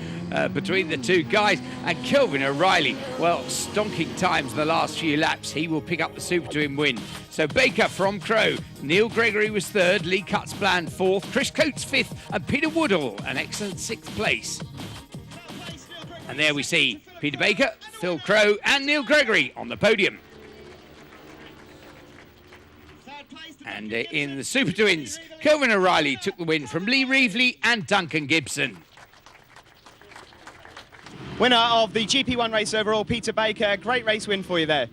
between the two guys. And Kelvin O'Reilly, well, stonking times the last few laps. He will pick up the Super Twin win. So Baker from Crowe. Neil Gregory was 3rd, Lee Cutsbland 4th, Chris Coates 5th, and Peter Woodall an excellent 6th place. And there we see Peter Baker, Phil Crowe and Neil Gregory on the podium. And in the Super Twins, Kelvin O'Reilly took the win from Lee Reevely and Duncan Gibson. Winner of the GP1 race overall, Peter Baker. Great race win for you there.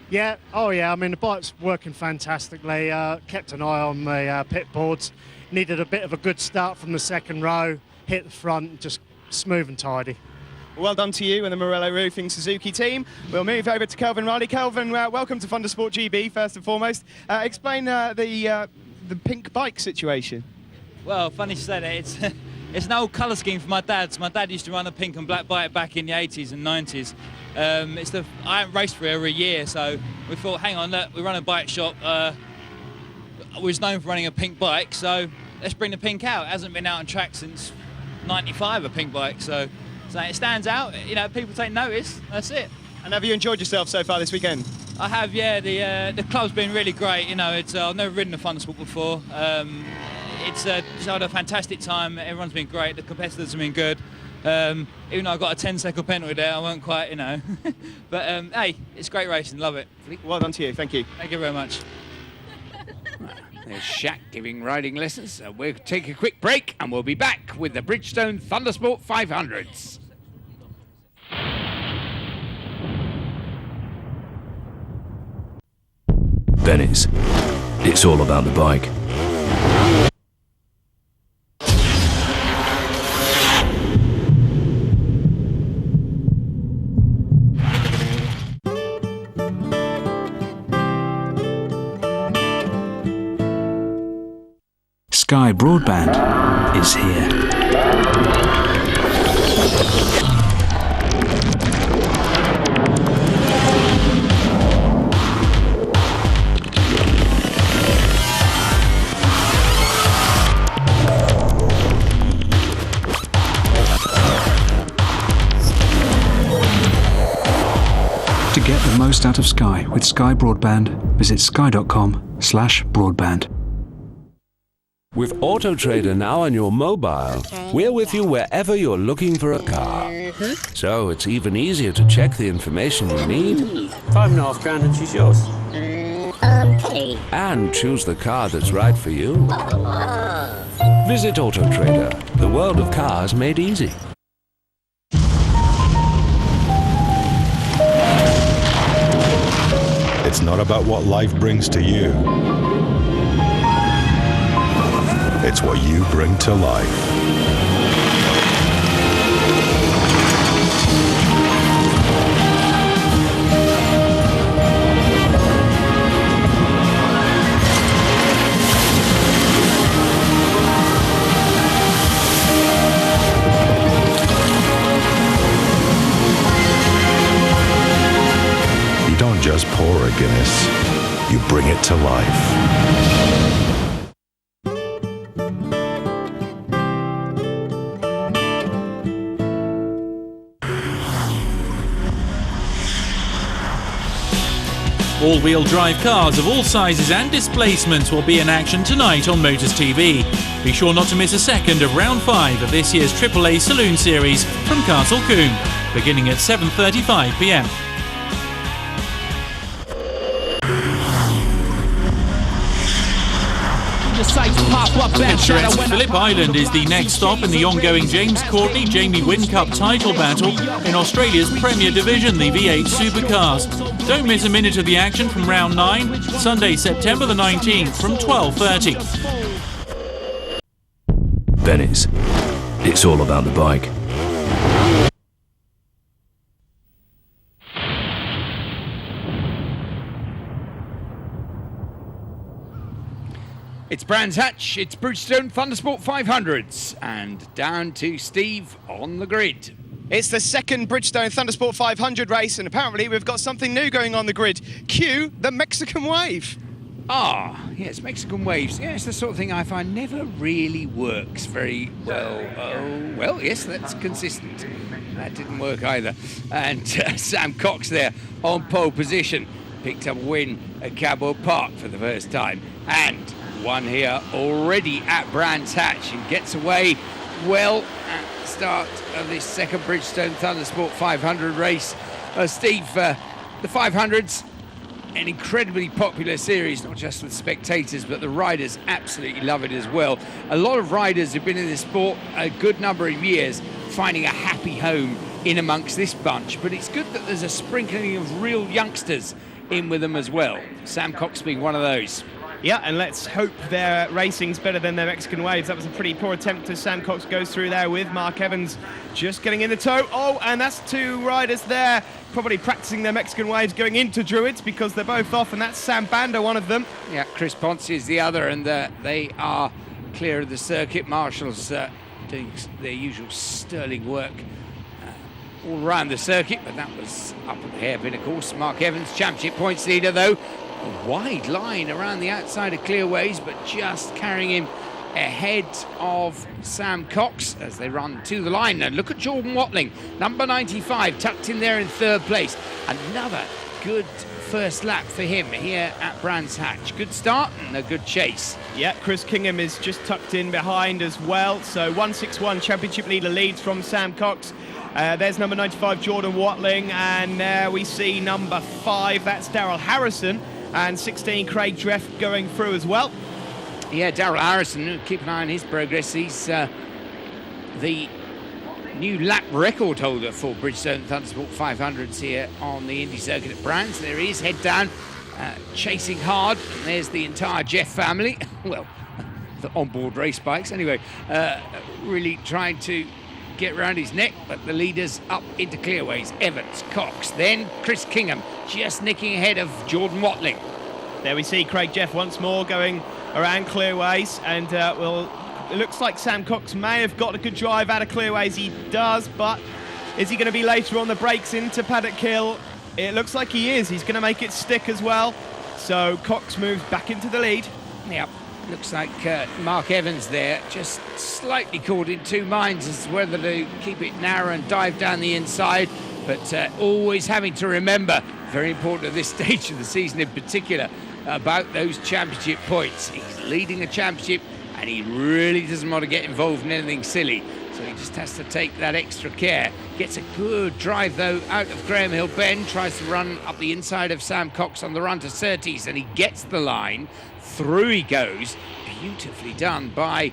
Yeah, oh yeah, I mean the bike's working fantastically. Kept an eye on the pit boards. Needed a bit of a good start from the 2nd row, hit the front, just smooth and tidy. Well done to you and the Morello Roofing Suzuki team. We'll move over to Kelvin Riley. Kelvin, welcome to Thundersport GB, first and foremost. Explain the pink bike situation. Well, funny you say that. It's an old colour scheme for my dad. So my dad used to run a pink and black bike back in the 80s and 90s. I haven't raced for over a year, so we thought, hang on, look, we run a bike shop. We was known for running a pink bike, so let's bring the pink out. It hasn't been out on track since 95, a pink bike, so it stands out. You know, people take notice. That's it. And have you enjoyed yourself so far this weekend? I have, yeah. The club's been really great. You know, I've never ridden a Thundersport before. It's had a fantastic time. Everyone's been great. The competitors have been good. Even though I got a 10-second penalty there, I weren't quite, you know. But hey, it's great racing. Love it. Well done to you. Thank you. Thank you very much. There's Shaq giving riding lessons. We'll take a quick break and we'll be back with the Bridgestone Thundersport 500s. Venice. It's all about the bike. Sky Broadband is here. get the most out of Sky with Sky Broadband, visit sky.com/broadband. With Auto Trader now on your mobile, we're with you wherever you're looking for a car. So it's even easier to check the information you need. $5.5 grand and she's yours. Okay. And choose the car that's right for you. Visit Auto Trader, the world of cars made easy. It's not about what life brings to you. It's what you bring to life. You don't just pour a Guinness, you bring it to life. All-wheel drive cars of all sizes and displacements will be in action tonight on Motors TV. Be sure not to miss a second of round 5 of this year's AAA Saloon Series from Castle Combe, beginning at 7:35 p.m. Picturesque Phillip Island is the next stop in the ongoing James Courtney-Jamie Wynn Cup title battle in Australia's Premier Division, the V8 Supercars. Don't miss a minute of the action from round 9, Sunday, September the 19th from 12:30. Venice. It's all about the bike. It's Brands Hatch, it's Bridgestone Thundersport 500s, and down to Steve on the grid. It's the second Bridgestone Thundersport 500 race, and apparently we've got something new going on the grid. Cue the Mexican wave. Ah, yes, Mexican waves. Yeah, it's the sort of thing I find never really works very well. Oh, well, yes, that's consistent. That didn't work either. And Sam Cox there on pole position. Picked up a win at Cabo Park for the first time. And one here already at Brands Hatch, and gets away well at the start of this second Bridgestone Thundersport 500 race. Steve, the 500s, an incredibly popular series, not just with spectators, but the riders absolutely love it as well. A lot of riders have been in this sport a good number of years, finding a happy home in amongst this bunch, but it's good that there's a sprinkling of real youngsters in with them as well. Sam Cox being one of those. Yeah, and let's hope their racing's better than their Mexican waves. That was a pretty poor attempt as Sam Cox goes through there with Mark Evans just getting in the tow. Oh, and that's two riders there, probably practicing their Mexican waves going into Druids because they're both off, and that's Sam Banda, one of them. Yeah, Chris Ponce is the other, and they are clear of the circuit. Marshall's doing their usual sterling work all around the circuit, but that was up at the hairpin, of course. Mark Evans, championship points leader, though. A wide line around the outside of Clearways, but just carrying him ahead of Sam Cox as they run to the line. Now look at Jordan Watling, number 95, tucked in there in third place. Another good first lap for him here at Brands Hatch. Good start and a good chase. Yeah, Chris Kingham is just tucked in behind as well. So 161 championship leader leads from Sam Cox. There's number 95, Jordan Watling, and there we see number 5, that's Daryl Harrison, and 16, Craig Dreff going through as well. Yeah, Daryl Harrison, keep an eye on his progress. He's the new lap record holder for Bridgestone Thundersport 500s here on the Indy circuit at Brands. There he is, head down, chasing hard. And there's the entire Jeff family. Well, the onboard race bikes. Anyway, really trying to get around his neck, but the leaders up into Clearways. Evans, Cox, then Chris Kingham, just nicking ahead of Jordan Watling. There we see Craig Jeff once more going around Clearways, and well, it looks like Sam Cox may have got a good drive out of Clearways. He does, but is he going to be later on the brakes into Paddock Hill? It looks like he is. He's going to make it stick as well. So Cox moves back into the lead. Yep. Looks like Mark Evans there, just slightly caught in two minds as to whether to keep it narrow and dive down the inside, but always having to remember very important at this stage of the season in particular, about those championship points. He's leading a championship and he really doesn't want to get involved in anything silly. So he just has to take that extra care. Gets a good drive, though, out of Graham Hill Bend. Tries to run up the inside of Sam Cox on the run to Surtees, and he gets the line. Through he goes. Beautifully done by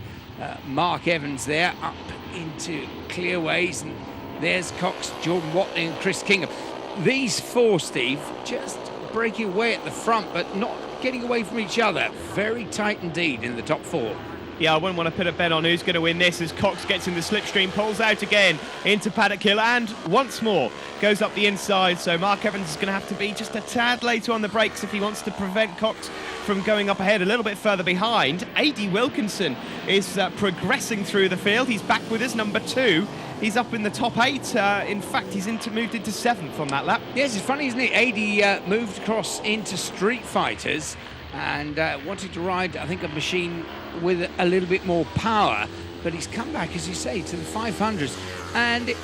Mark Evans there, up into clearways. And there's Cox, Jordan Watling and Chris Kingham. These four, Steve, just breaking away at the front, but not getting away from each other. Very tight indeed in the top four. Yeah, I wouldn't want to put a bet on who's going to win this as Cox gets in the slipstream, pulls out again into Paddock Hill, and once more goes up the inside. So Mark Evans is going to have to be just a tad later on the brakes if he wants to prevent Cox from going up ahead a little bit further behind. A.D. Wilkinson is progressing through the field. He's back with us, number 2. He's up in the top 8. In fact, he's moved into 7th on that lap. Yes, it's funny, isn't it? A.D. moved across into Street Fighters and wanted to ride, I think, a machine with a little bit more power, but he's come back, as you say, to the 500s, and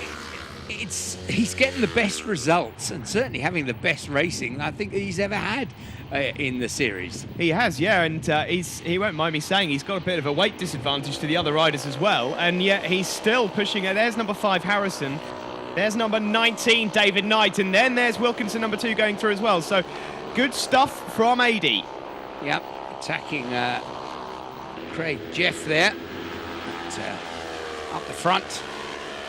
he's getting the best results and certainly having the best racing I think he's ever had in the series. He has, yeah, and he won't mind me saying he's got a bit of a weight disadvantage to the other riders as well, and yet he's still pushing it. There's number 5, Harrison. There's number 19, David Knight, and then there's Wilkinson, number 2, going through as well. So good stuff from AD. Yep, attacking Craig Jeff there. But, up the front,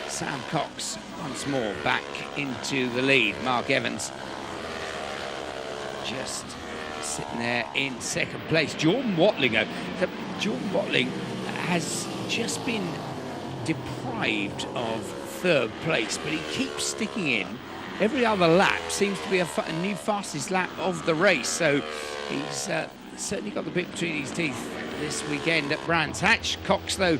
Sam Cox once more back into the lead. Mark Evans just sitting there in 2nd place. Jordan Watling has just been deprived of 3rd place, but he keeps sticking in. Every other lap seems to be a new fastest lap of the race, so he's certainly got the bit between his teeth this weekend at Brands Hatch. Cox, though,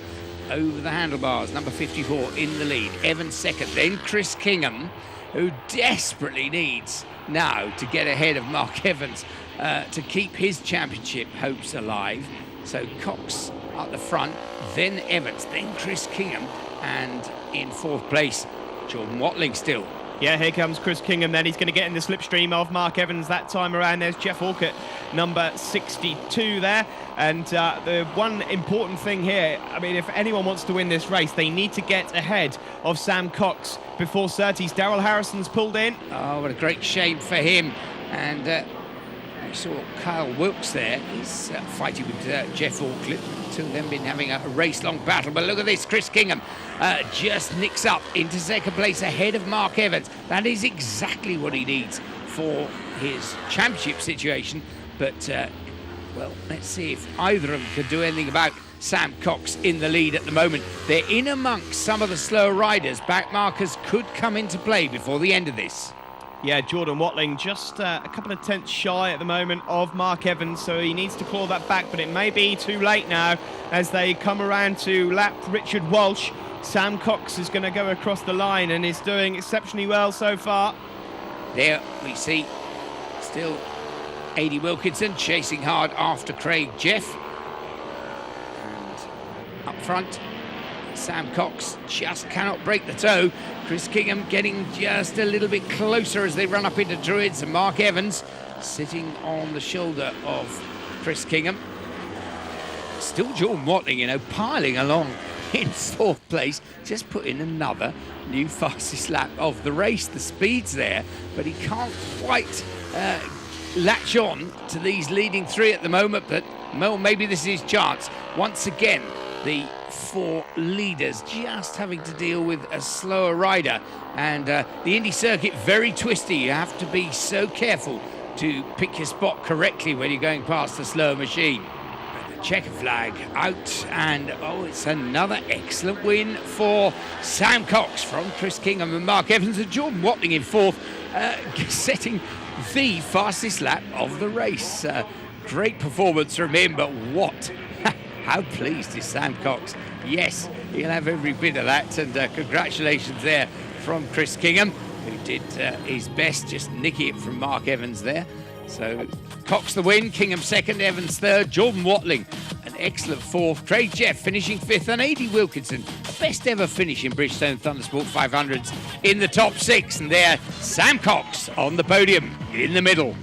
over the handlebars, number 54 in the lead. Evans 2nd, then Chris Kingham, who desperately needs now to get ahead of Mark Evans to keep his championship hopes alive. So Cox at the front, then Evans, then Chris Kingham, and in 4th place, Jordan Watling still. Yeah, here comes Chris Kingham then. He's going to get in the slipstream of Mark Evans that time around. There's Jeff Orcutt, number 62 there. And the one important thing here, I mean, if anyone wants to win this race, they need to get ahead of Sam Cox before Surtees. Darrell Harrison's pulled in. Oh, what a great shame for him. And we saw Kyle Wilkes there. He's fighting with Jeff Orcutt. Two of them been having a race-long battle. But look at this, Chris Kingham just nicks up into 2nd place ahead of Mark Evans. That is exactly what he needs for his championship situation. But, well, let's see if either of them can do anything about Sam Cox in the lead at the moment. They're in amongst some of the slower riders. Back markers could come into play before the end of this. Yeah, Jordan Watling just a couple of tenths shy at the moment of Mark Evans, so he needs to claw that back, but it may be too late now as they come around to lap Richard Walsh. Sam Cox is going to go across the line and is doing exceptionally well so far. There we see still A.D. Wilkinson chasing hard after Craig Jeff. And up front, Sam Cox just cannot break the toe. Chris Kingham getting just a little bit closer as they run up into Druids, and Mark Evans sitting on the shoulder of Chris Kingham. Still Jordan Watling, piling along in 4th place, just put in another new fastest lap of the race. The speed's there, but he can't quite latch on to these leading 3 at the moment, but well, maybe this is his chance. Once again, the 4 leaders just having to deal with a slower rider, and the Indy circuit very twisty. You have to be so careful to pick your spot correctly when you're going past the slower machine. The checker flag out, and it's another excellent win for Sam Cox from Chris Kingham and Mark Evans, and Jordan Watling in 4th, setting the fastest lap of the race. Great performance from him, but what? How pleased is Sam Cox? Yes, he'll have every bit of that, and congratulations there from Chris Kingham, who did his best, just nicking it from Mark Evans there. So Cox the win, Kingham 2nd, Evans 3rd, Jordan Watling an excellent 4th, Craig Jeff finishing 5th, and A.D. Wilkinson a best ever finish in Bridgestone Thundersport 500s in the top 6. And there, Sam Cox on the podium in the middle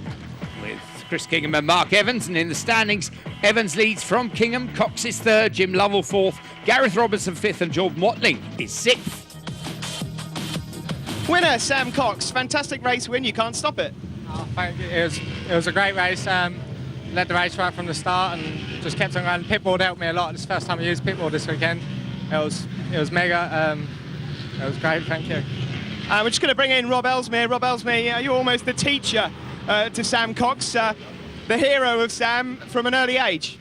with Chris Kingham and Mark Evans. And in the standings, Evans leads from Kingham, Cox is 3rd, Jim Lovell 4th, Gareth Robertson 5th, and Jordan Watling is 6th. Winner, Sam Cox. Fantastic race win. You can't stop it. Oh, thank you. It was a great race. Led the race right from the start and just kept on going. Pitboard helped me a lot. It's the first time I used pitboard this weekend. It was mega. It was great. Thank you. We're just going to bring in Rob Ellesmere. Rob Ellesmere, you're almost the teacher to Sam Cox, the hero of Sam from an early age.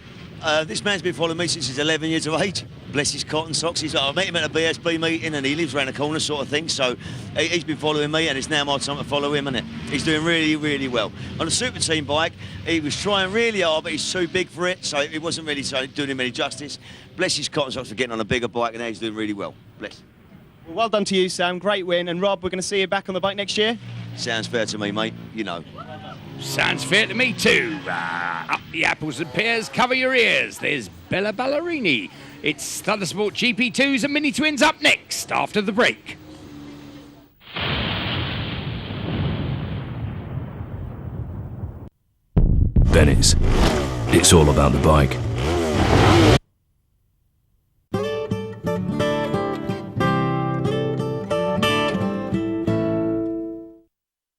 This man's been following me since he's 11 years of age. Bless his cotton socks. I met him at a BSB meeting and he lives around the corner sort of thing. So he's been following me and it's now my time to follow him, isn't it? He's doing really, really well. On a Super Team bike, he was trying really hard, but he's too big for it. So it wasn't really doing him any justice. Bless his cotton socks for getting on a bigger bike and now he's doing really well. Bless. Well done to you, Sam. Great win. And Rob, we're going to see you back on the bike next year? Sounds fair to me, mate. You know. Sounds fair to me too. Up the apples and pears, cover your ears. There's Bella Ballerini. It's Thundersport GP2s and Mini Twins up next after the break. Bennett's. It's all about the bike.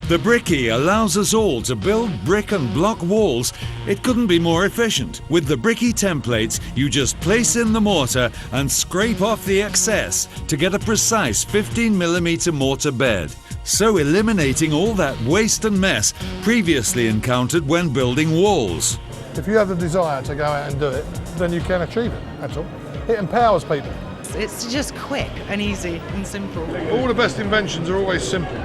The Brickie allows us all to build brick and block walls. It couldn't be more efficient. With the Brickie templates, you just place in the mortar and scrape off the excess to get a precise 15mm mortar bed. So eliminating all that waste and mess previously encountered when building walls. If you have the desire to go out and do it, then you can achieve it, that's all. It empowers people. It's just quick and easy and simple. All the best inventions are always simple.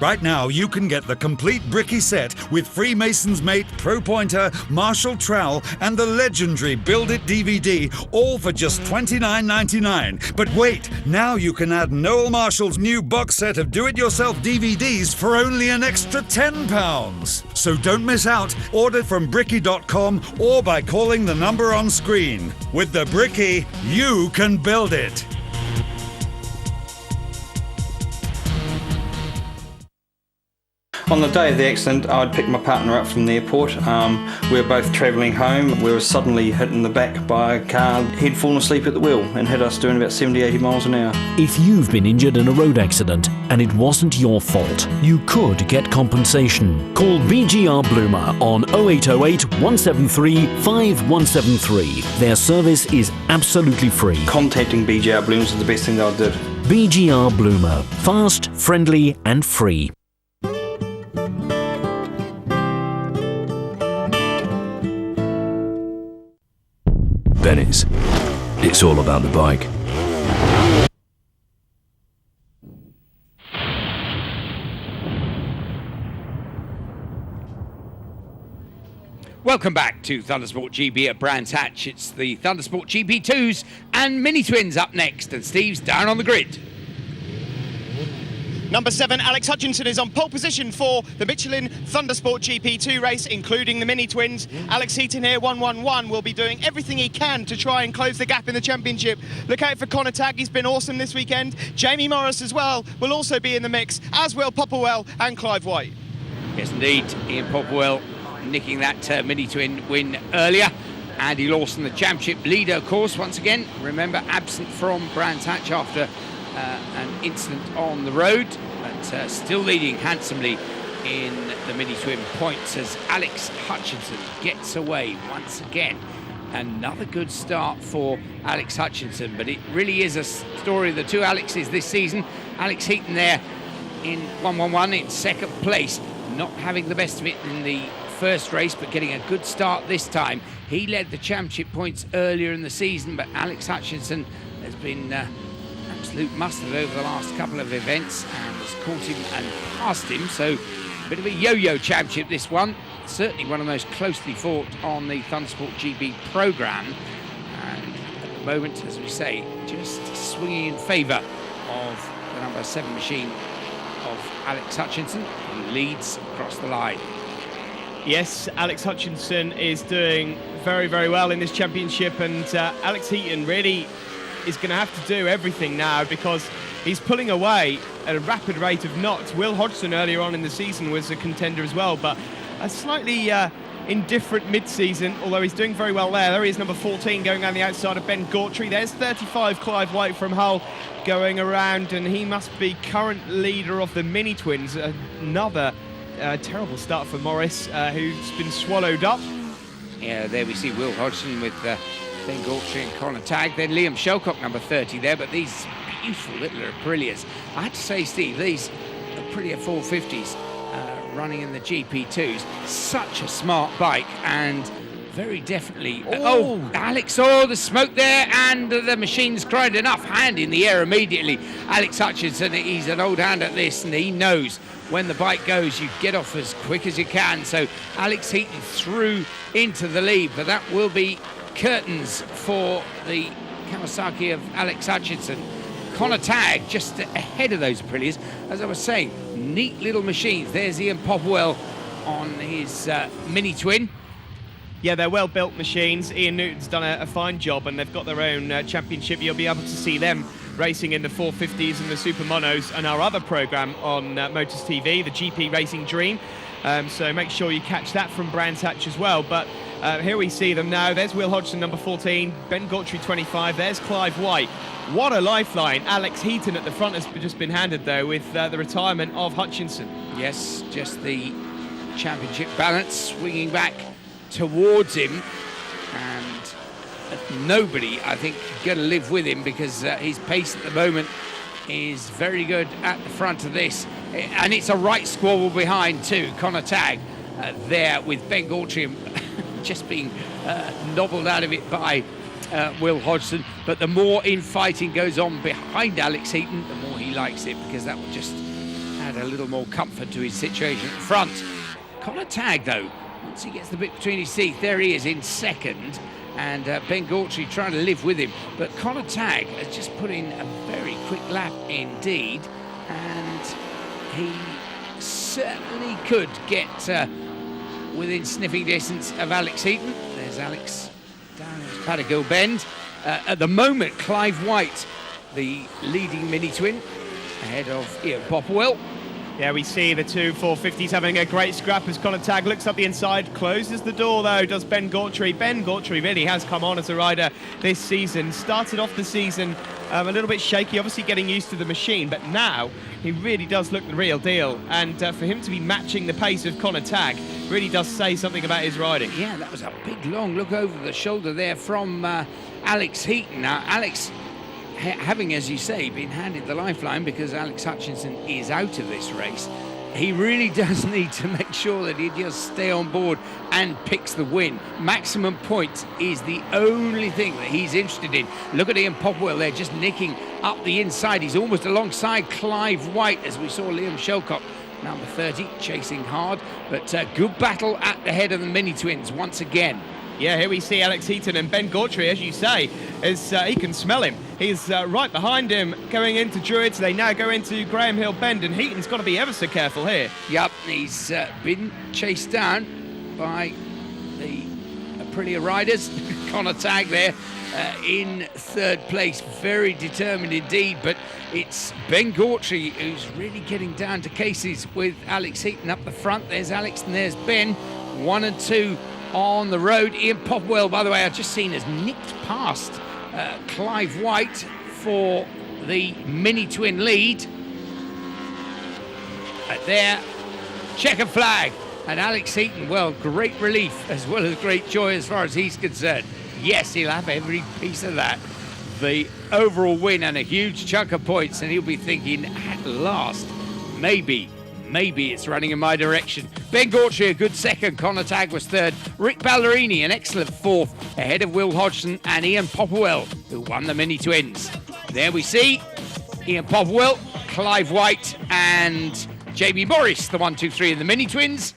Right now, you can get the complete Brickie set with Freemason's Mate, Pro Pointer, Marshall Trowel, and the legendary Build It DVD, all for just $29.99. But wait, now you can add Noel Marshall's new box set of do-it-yourself DVDs for only an extra £10. So don't miss out. Order from Brickie.com or by calling the number on screen. With the Brickie, you can build it. On the day of the accident, I'd picked my partner up from the airport. We were both travelling home. We were suddenly hit in the back by a car. He'd fallen asleep at the wheel and hit us doing about 70-80 miles an hour. If you've been injured in a road accident and it wasn't your fault, you could get compensation. Call BGR Bloomer on 0808 173 5173. Their service is absolutely free. Contacting BGR Bloomers is the best thing that I did. BGR Bloomer. Fast, friendly and free. Bennett's. It's all about the bike. Welcome back to Thundersport GB at Brands Hatch. It's the Thundersport GP2s and Mini Twins up next, and Steve's down on the grid. Number 7, Alex Hutchinson is on pole position for the Michelin Thundersport GP2 race, including the Mini Twins. Alex Heaton here, 111, will be doing everything he can to try and close the gap in the championship. Look out for Connor Tagg, he's been awesome this weekend. Jamie Morris as well will also be in the mix, as will Popplewell and Clive White. Yes, indeed, Ian Popplewell nicking that Mini Twin win earlier. Andy Lawson, the championship leader, of course, once again. Remember, absent from Brands Hatch after an incident on the road, but still leading handsomely in the Mini Twin points as Alex Hutchinson gets away once again. Another good start for Alex Hutchinson, but it really is a story of the two Alexes this season. Alex Heaton there in 111 in second place, not having the best of it in the first race, but getting a good start this time. He led the championship points earlier in the season, but Alex Hutchinson has been absolute mustard over the last couple of events and has caught him and passed him, so a bit of a yo-yo championship this one. Certainly one of the most closely fought on the Thundersport GB programme, and at the moment, as we say, just swinging in favour of the number 7 machine of Alex Hutchinson, who leads across the line. Yes, Alex Hutchinson is doing very, very well in this championship, and Alex Heaton really is going to have to do everything now because he's pulling away at a rapid rate of knots. Will Hodgson earlier on in the season was a contender as well, but a slightly indifferent mid-season, although he's doing very well there. There he is, number 14, going down the outside of Ben Gautry. There's 35, Clive White from Hull going around, and he must be current leader of the mini-twins. Another terrible start for Morris, who's been swallowed up. Yeah, there we see Will Hodgson with Ben Gautry and Connor Tagg. Then Liam Shelcock, number 30 there, but these beautiful little Aprilias. I had to say, Steve, these Aprilia 450s running in the GP2s, such a smart bike, and very definitely... oh, Alex saw the smoke there, and the machine's cried enough. Hand in the air immediately. Alex Hutchinson, he's an old hand at this, and he knows when the bike goes, you get off as quick as you can. So Alex Heaton through into the lead, but that will be curtains for the Kawasaki of Alex Hutchinson. Connor Tagg just ahead of those Aprilias. As I was saying, neat little machines. There's Ian Popwell on his mini-twin. Yeah, they're well-built machines. Ian Newton's done a fine job, and they've got their own championship. You'll be able to see them racing in the 450s and the Super Monos and our other programme on Motors TV, the GP Racing Dream. So make sure you catch that from Brands Hatch as well. But here we see them now. There's Will Hodgson, number 14, Ben Gautry, 25. There's Clive White. What a lifeline. Alex Heaton at the front has just been handed, though, with the retirement of Hutchinson. Yes, just the championship balance swinging back towards him, and nobody, I think, going to live with him because his pace at the moment is very good at the front of this, and it's a right squabble behind too. Connor Tagg there with Ben Gautry just being nobbled out of it by Will Hodgson, but the more infighting goes on behind Alex Heaton, the more he likes it, because that will just add a little more comfort to his situation at the front. Connor Tagg, though, once he gets the bit between his teeth, there he is in second, and Ben Gautry trying to live with him. But Connor Tagg has just put in a very quick lap indeed, and he certainly could get within sniffing distance of Alex Heaton. There's Alex down at Paddock Hill Bend. At the moment, Clive White, the leading mini-twin, ahead of Ian Popwell. Yeah, we see the two 450s having a great scrap as Connor Tagg looks up the inside, closes the door though, does Ben Gautry. Ben Gautry really has come on as a rider this season. Started off the season a little bit shaky, obviously getting used to the machine, but now he really does look the real deal. And for him to be matching the pace of Connor Tagg really does say something about his riding. Yeah, that was a big long look over the shoulder there from Alex Heaton. Now, Alex, having, as you say, been handed the lifeline because Alex Hutchinson is out of this race, he really does need to make sure that he just stay on board and picks the win. Maximum points is the only thing that he's interested in. Look at Ian Popwell there, just nicking up the inside. He's almost alongside Clive White, as we saw Liam Shelcock, number 30, chasing hard. But good battle at the head of the mini-twins once again. Yeah, here we see Alex Heaton, and Ben Gautry, as you say, is he can smell him. He's right behind him going into Druids. They now go into Graham Hill Bend, and Heaton's got to be ever so careful here. Yep, he's been chased down by the Aprilia riders. Connor Tagg there in third place, very determined indeed, but it's Ben Gautry who's really getting down to cases with Alex Heaton up the front. There's Alex and there's Ben, 1 and 2 on the road. Ian Popwell, by the way, I've just seen has nicked past Clive White for the mini-twin lead. There, checker flag, and Alex Heaton, well, great relief as well as great joy as far as he's concerned. Yes, he'll have every piece of that. The overall win and a huge chunk of points, and he'll be thinking, at last, maybe it's running in my direction. Ben Gautry, a good second. Connor Tagg was third. Rick Ballerini, an excellent fourth, ahead of Will Hodgson and Ian Popwell, who won the mini-twins. There we see Ian Popwell, Clive White, and Jamie Morris, the 1, 2, 3 in the mini-twins.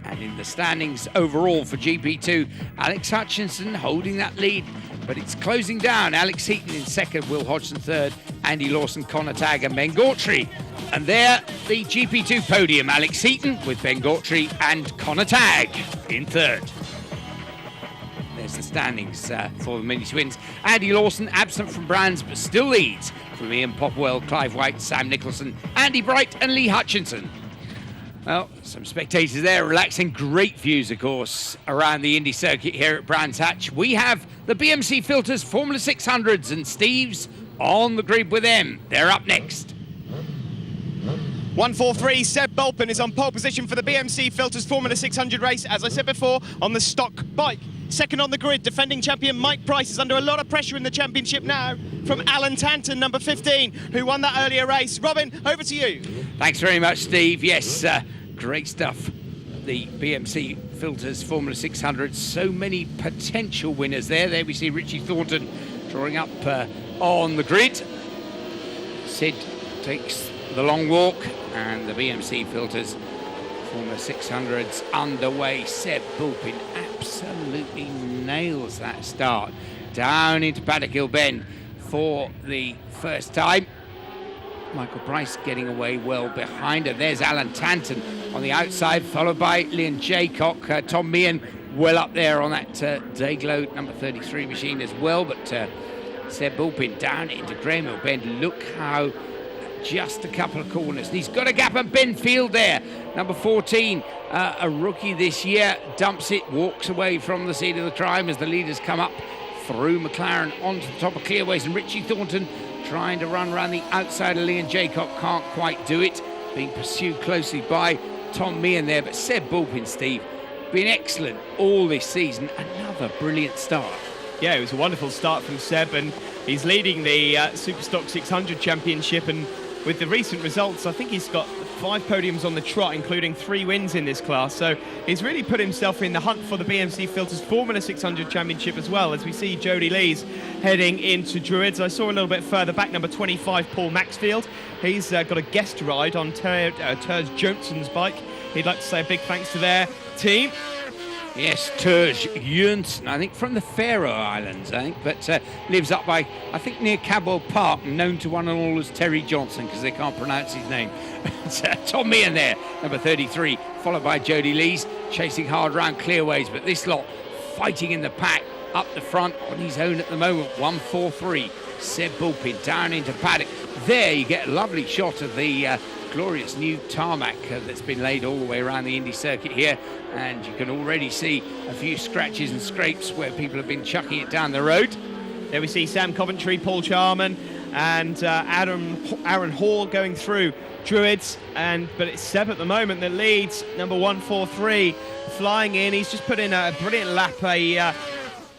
And in the standings overall for GP2, Alex Hutchinson holding that lead, but it's closing down. Alex Heaton in second, Will Hodgson third, Andy Lawson, Connor Tagg, and Ben Gautry. And there, the GP2 podium, Alex Heaton with Ben Gautry and Connor Tagg in third. There's the standings for the mini twins. Andy Lawson absent from Brands but still leads from Ian Popwell, Clive White, Sam Nicholson, Andy Bright and Lee Hutchinson. Well, some spectators there relaxing. Great views, of course, around the Indy circuit here at Brands Hatch. We have the BMC Filters Formula 600s, and Steve's on the grid with them. They're up next. 143, Seb Bulpin is on pole position for the BMC Filters Formula 600 race, as I said before, on the stock bike. Second on the grid, defending champion Mike Price is under a lot of pressure in the championship now from Alan Tanton, number 15, who won that earlier race. Robin, over to you. Thanks very much, Steve. Yes, great stuff. The BMC Filters Formula 600, so many potential winners there. There we see Richie Thornton drawing up on the grid. Sid takes the long walk, and the BMC Filters Formula 600's underway. Seb Bulpin absolutely nails that start down into Paddock Hill Bend for the first time. Michael Price getting away well behind her. There's Alan Tanton on the outside, followed by Liam Jaycock. Tom Meehan well up there on that Dayglow number 33 machine as well, but Seb Bulpin down into Graham Hill Bend. Look how just a couple of corners. He's got a gap, and Ben Field there, number 14, a rookie this year, dumps it, walks away from the scene of the crime as the leaders come up through McLaren onto the top of Clearways, and Richie Thornton trying to run around the outside of Liam Jaycock, can't quite do it, being pursued closely by Tom Meehan there. But Seb Bulpin, Steve, been excellent all this season. Another brilliant start. Yeah, it was a wonderful start from Seb, and he's leading the Superstock 600 Championship, and with the recent results, I think he's got 5 podiums on the trot, including 3 wins in this class. So he's really put himself in the hunt for the BMC Filters Formula 600 Championship as well, as we see Jody Lees heading into Druids. I saw a little bit further back, number 25, Paul Maxfield. He's got a guest ride on Terz Johnson's bike. He'd like to say a big thanks to their team. Yes, Terz Jönsson, I think from the Faroe Islands, I think, but lives up by, I think, near Cabwell Park, known to one and all as Terry Johnson, because they can't pronounce his name. Tom Meehan there, number 33, followed by Jody Lees, chasing hard round Clearways, but this lot fighting in the pack up the front on his own at the moment. 143, Seb Bulpin down into Paddock. There you get a lovely shot of the glorious new tarmac that's been laid all the way around the Indy circuit here, and you can already see a few scratches and scrapes where people have been chucking it down the road. There we see Sam Coventry, Paul Charman and Aaron Hall going through Druids, but it's Seb at the moment that leads, number 143, flying in. He's just put in a brilliant lap, a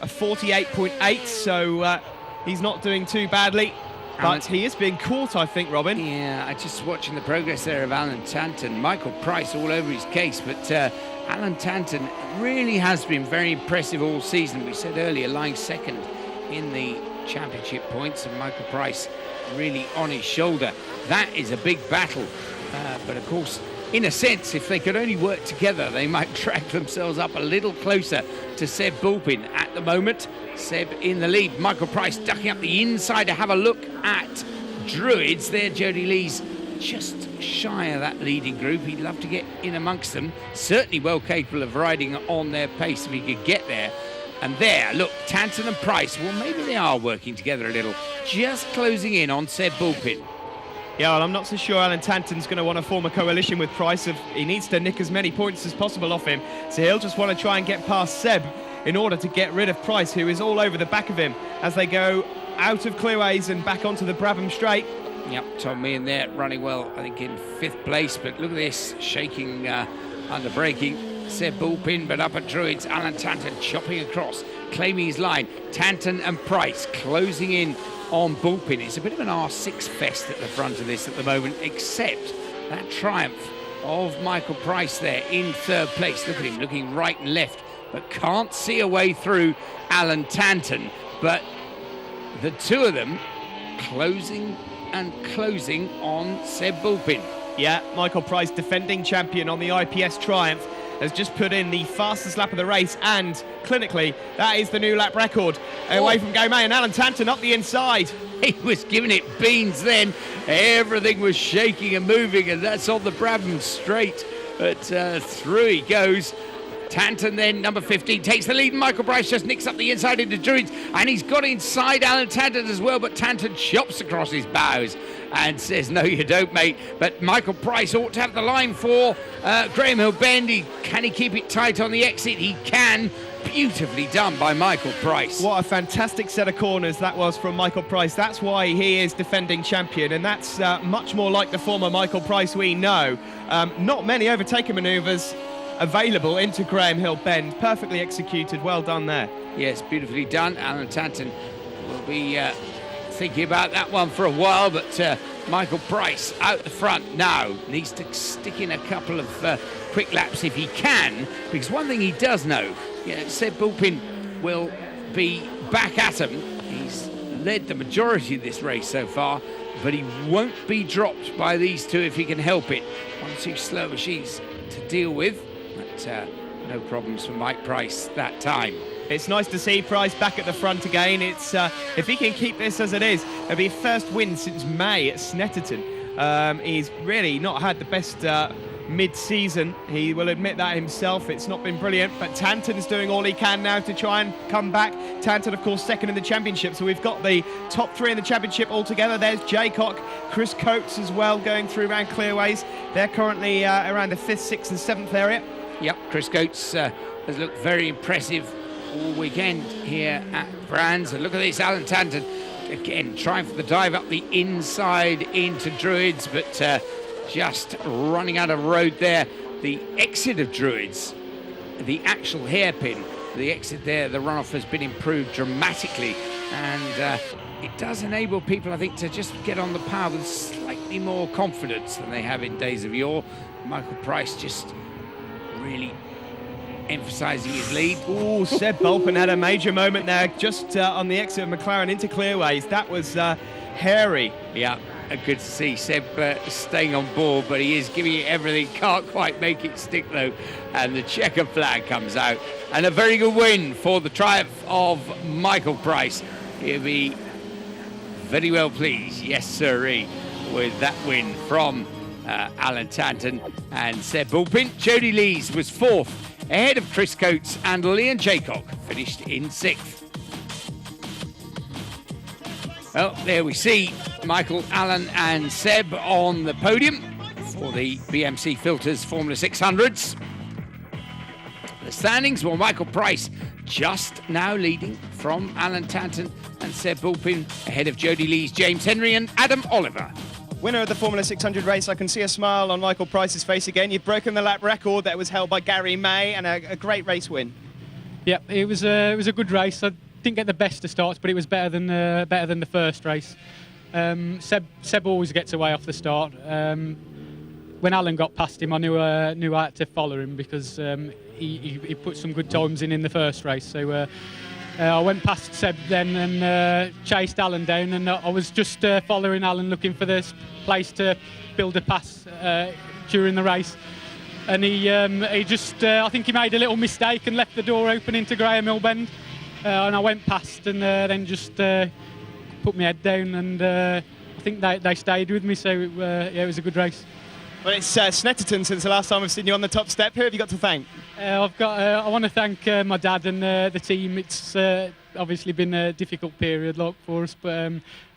48.8, so he's not doing too badly. But he is being caught, I think, Robin. Yeah, I just watching the progress there of Alan Tanton. Michael Price all over his case, but Alan Tanton really has been very impressive all season. We said earlier, lying second in the championship points, and Michael Price really on his shoulder. That is a big battle. But of course, in a sense, if they could only work together, they might drag themselves up a little closer to Seb Bulpin at the moment. Seb in the lead. Michael Price ducking up the inside to have a look at Druids. There, Jody Lees just shy of that leading group. He'd love to get in amongst them. Certainly well capable of riding on their pace if he could get there. And there, look, Tanton and Price, well, maybe they are working together a little. Just closing in on Seb Bulpin. Yeah, well, I'm not so sure Alan Tanton's going to want to form a coalition with Price. He needs to nick as many points as possible off him. So he'll just want to try and get past Seb in order to get rid of Price, who is all over the back of him as they go out of Clearways and back onto the Brabham Straight. Yep, Tom Meehan there running well, I think in 5th place, but look at this, shaking under braking. Seb Bulpin, but up at Druids, Alan Tanton chopping across, claiming his line. Tanton and Price closing in on Bulpin. It's a bit of an R6 fest at the front of this at the moment, except that triumph of Michael Price there in 3rd place. Look at him looking right and left, but can't see a way through Alan Tanton. But the two of them closing and closing on Seb Bulpin. Yeah, Michael Price, defending champion on the IPS Triumph, has just put in the fastest lap of the race, and clinically, that is the new lap record. Away from Gaumé, and Alan Tanton up the inside. He was giving it beans then. Everything was shaking and moving, and that's on the Brabham Straight. But through he goes. Tanton then, number 15, takes the lead. Michael Price just nicks up the inside into Druids, and he's got inside Alan Tanton as well, but Tanton chops across his bows and says, no, you don't, mate. But Michael Price ought to have the line for Graham Hill Bend. Can he keep it tight on the exit? He can. Beautifully done by Michael Price. What a fantastic set of corners that was from Michael Price. That's why he is defending champion, and that's much more like the former Michael Price we know. Not many overtaking manoeuvres available into Graham Hill Bend. Perfectly executed. Well done there. Yes, beautifully done. Alan Tanton will be thinking about that one for a while, but Michael Price out the front now needs to stick in a couple of quick laps if he can, because one thing he does know, Seb Bulpin will be back at him. He's led the majority of this race so far, but he won't be dropped by these two if he can help it. 1 or 2 slow machines to deal with, but no problems for Mike Price that time. It's nice to see Price back at the front again. It's if he can keep this as it is, it'll be his first win since May at Snetterton. He's really not had the best mid-season. He will admit that himself. It's not been brilliant, but Tanton's doing all he can now to try and come back. Tanton, of course, second in the championship, so we've got the top 3 in the championship altogether. There's Jaycock, Chris Coates as well going through around Clearways. They're currently around the 5th, 6th and 7th area. Yep, Chris Coates has looked very impressive all weekend here at Brands. And look at this, Alan Tanton again trying for the dive up the inside into Druids, but just running out of road there. The exit of Druids, the actual hairpin, the exit there, the runoff has been improved dramatically, and it does enable people, I think, to just get on the power with slightly more confidence than they have in days of yore. Michael Price just really emphasising his lead. Oh, Seb Bulpin had a major moment there just on the exit of McLaren into Clearways. That was hairy. Yeah, good to see Seb staying on board, but he is giving it everything. Can't quite make it stick though, and the checker flag comes out, and a very good win for the triumph of Michael Price. He'll be very well pleased, yes sirree, with that win from Alan Tanton and Seb Bulpin. Jody Lees was 4th, ahead of Chris Coates, and Leon Jaycock finished in 6th. Well, there we see Michael, Alan and Seb on the podium for the BMC Filters Formula 600s. The standings, well, Michael Price just now leading from Alan Tanton and Seb Bulpin, ahead of Jody Lees, James Henry and Adam Oliver. Winner of the Formula 600 race. I can see a smile on Michael Price's face again. You've broken the lap record that was held by Gary May, and a great race win. Yeah, it was a good race. I didn't get the best of starts, but it was better than the first race. Seb always gets away off the start. When Alan got past him, I knew I had to follow him because he put some good times in the first race. So I went past Seb then and chased Alan down, and I was just following Alan, looking for this place to build a pass during the race. And he just, I think he made a little mistake and left the door open into Graham Hill Bend. And I went past and then just put my head down, and I think they stayed with me, so yeah, it was a good race. Well, it's Snetterton since the last time I've seen you on the top step. Who have you got to thank? I want to thank my dad and the team. It's obviously been a difficult period for us, but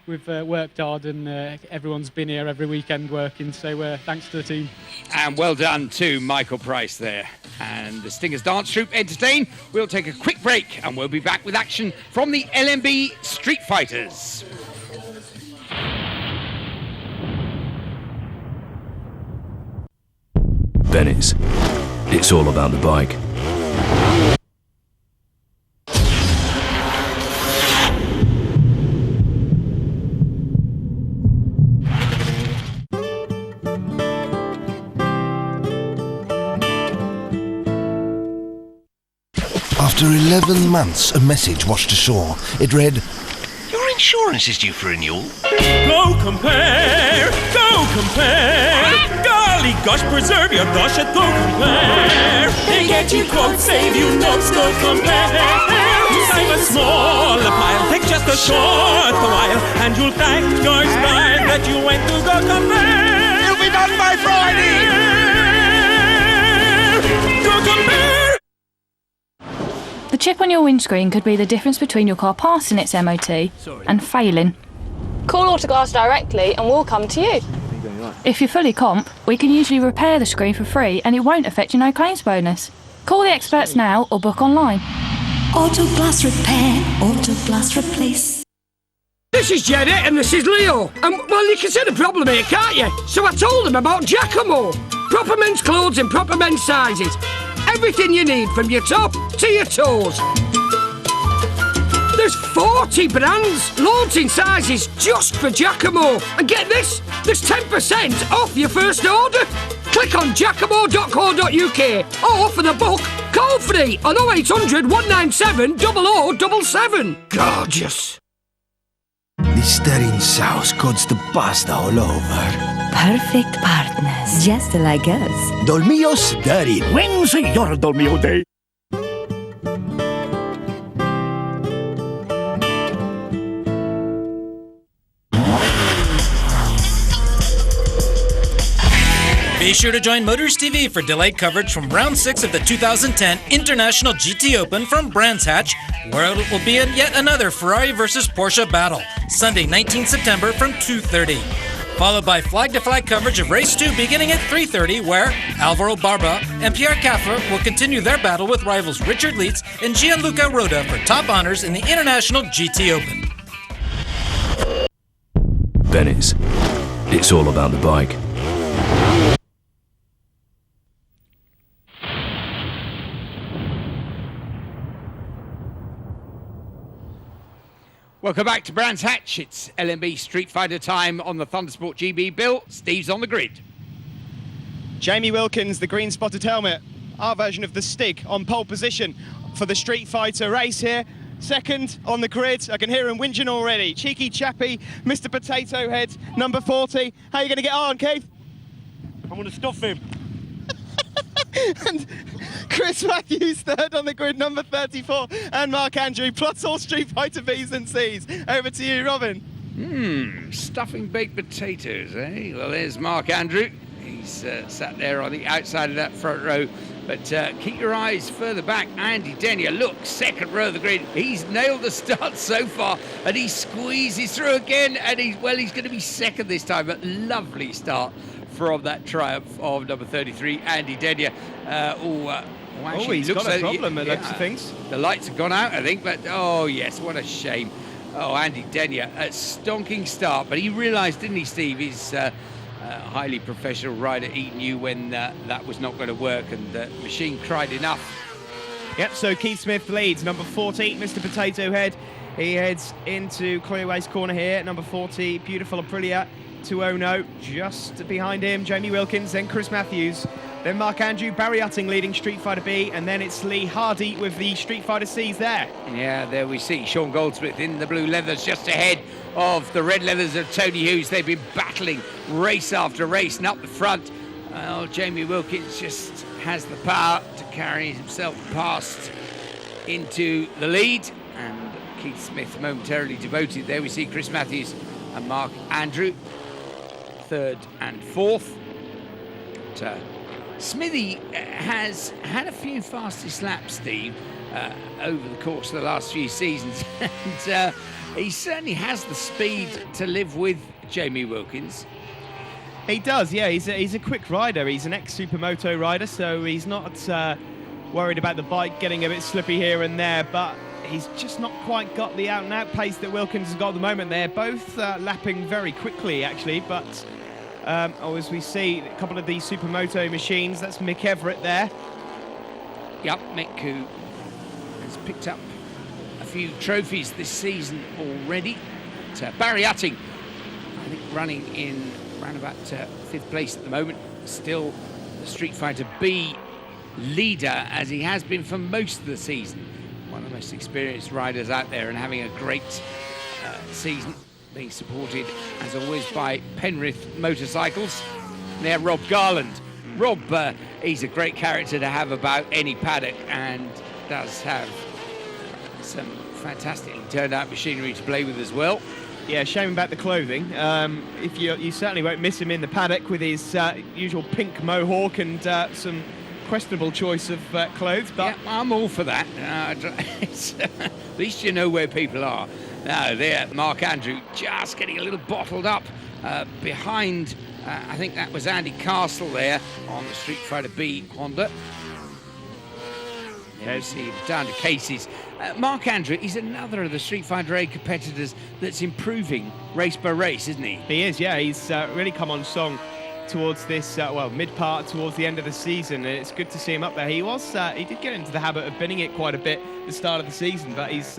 we've worked hard, and everyone's been here every weekend working, so thanks to the team. And well done to Michael Price there. And the Stingers Dance Troupe entertain. We'll take a quick break, and we'll be back with action from the LMB Street Fighters. Bennett's. It's all about the bike. After 11 months, a message washed ashore. It read, "Your insurance is due for renewal." Go compare! Go compare! Golly gosh, preserve your dosh at Go Compare! They get you quotes, save you notes, Go Compare! Save a small pile, take just a short while, and you'll thank your style that you went to Go Compare! You'll be done by Friday! Go Compare! The chip on your windscreen could be the difference between your car passing its MOT and failing. Call Autoglass directly and we'll come to you. If you're fully comp, we can usually repair the screen for free and it won't affect your no claims bonus. Call the experts now or book online. Autoglass repair, Autoglass replace. This is Jenny and this is Leo. And, well, you can see the problem here, can't you? So I told them about Giacomo. Proper men's clothes in proper men's sizes. Everything you need from your top to your toes. There's 40 brands, loads in sizes just for Giacomo. And get this, there's 10% off your first order. Click on giacomo.co.uk or for the book, call free on 0800 197 0077. Gorgeous. The stirring sauce coats the pasta all over. Perfect partners, just like us. Dolmio stirring. When's your Dolmio day? Be sure to join Motors TV for delayed coverage from Round 6 of the 2010 International GT Open from Brands Hatch, where it will be in yet another Ferrari versus Porsche battle, Sunday 19 September from 2:30. Followed by flag-to-flag coverage of Race 2 beginning at 3:30, where Alvaro Barba and Pierre Caffer will continue their battle with rivals Richard Leitz and Gianluca Roda for top honors in the International GT Open. Bennett's. It's all about the bike. Welcome back to Brands Hatch. It's LMB Street Fighter time on the Thundersport GB. Bill, Steve's on the grid. Jamie Wilkins, the green spotted helmet, our version of the Stig, on pole position for the Street Fighter race here. Second on the grid, I can hear him whinging already. Cheeky chappy, Mr. Potato Head, number 40. How are you going to get on, Keith? I'm going to stuff him. And Chris Matthews, third on the grid, number 34, and Mark Andrew, plus all Street Fighter Bs and Cs. Over to you, Robin. Stuffing baked potatoes, eh? Well, there's Mark Andrew. He's sat there on the outside of that front row. But keep your eyes further back. Andy Denyer, look, second row of the grid. He's nailed the start so far, and he squeezes through again, and he's going to be second this time. But lovely start from that triumph of number 33, Andy Denyer. He's got a problem, it looks of things. The lights have gone out, I think, but oh yes, what a shame. Oh, Andy Denyer, a stonking start, but he realised, didn't he, Steve, he's a highly professional rider. He knew when that was not going to work, and the machine cried enough. Yep, so Keith Smith leads, number 40, Mr. Potato Head. He heads into Clearways corner here, number 40, Beautiful Aprilia. 2-0, just behind him, Jamie Wilkins, then Chris Matthews, then Mark Andrew, Barry Utting leading Street Fighter B, and then it's Lee Hardy with the Street Fighter C's there. Yeah, there we see Sean Goldsmith in the blue leathers just ahead of the red leathers of Tony Hughes. They've been battling race after race, and up the front, Jamie Wilkins just has the power to carry himself past into the lead, and Keith Smith momentarily devoted. There we see Chris Matthews and Mark Andrew, third and fourth. But, Smithy has had a few fastest laps, Steve, over the course of the last few seasons, and he certainly has the speed to live with Jamie Wilkins. He does, yeah. He's a quick rider. He's an ex-Supermoto rider, so he's not worried about the bike getting a bit slippy here and there, but he's just not quite got the out-and-out pace that Wilkins has got at the moment. They're both lapping very quickly, actually, but as we see, a couple of these Supermoto machines, that's Mick Everett there. Yep, Mick, who has picked up a few trophies this season already. But, Barry Utting, I think, running in around about 5th place at the moment, still the Street Fighter B leader, as he has been for most of the season. One of the most experienced riders out there, and having a great season, being supported as always by Penrith Motorcycles. There, Rob Garland. Rob, he's a great character to have about any paddock, and does have some fantastically turned out machinery to play with as well. Yeah, shame about the clothing. If you certainly won't miss him in the paddock with his usual pink mohawk and some questionable choice of clothes, but yeah, I'm all for that. At least you know where people are. Now, there, Mark Andrew just getting a little bottled up behind, I think that was Andy Castle there on the Street Fighter B Honda. There's see down to Casey's. Mark Andrew is another of the Street Fighter A competitors that's improving race by race, isn't he? He is, yeah. He's really come on strong towards this, mid-part, towards the end of the season. And it's good to see him up there. He did get into the habit of binning it quite a bit at the start of the season, but he's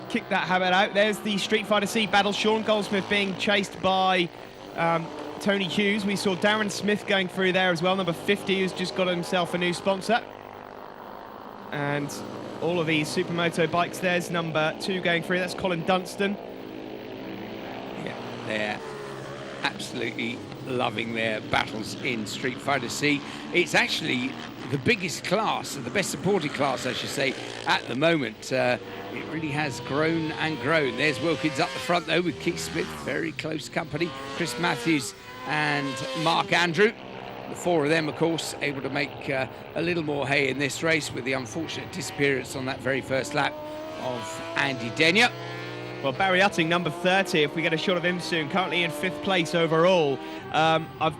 kicked that habit out. There's the Street Fighter C battle. Sean Goldsmith being chased by Tony Hughes. We saw Darren Smith going through there as well, number 50, who's just got himself a new sponsor. And all of these Supermoto bikes, there's number 2 going through. That's Colin Dunstan. Yeah, they're absolutely loving their battles in Street Fighter C. It's actually the biggest class, the best supported class, I should say, at the moment. It really has grown and grown. There's Wilkins up the front, though, with Keith Smith, very close company. Chris Matthews and Mark Andrew. The 4 of them, of course, able to make a little more hay in this race with the unfortunate disappearance on that very first lap of Andy Denyer. Well, Barry Utting, number 30, if we get a shot of him soon, currently in 5th place overall.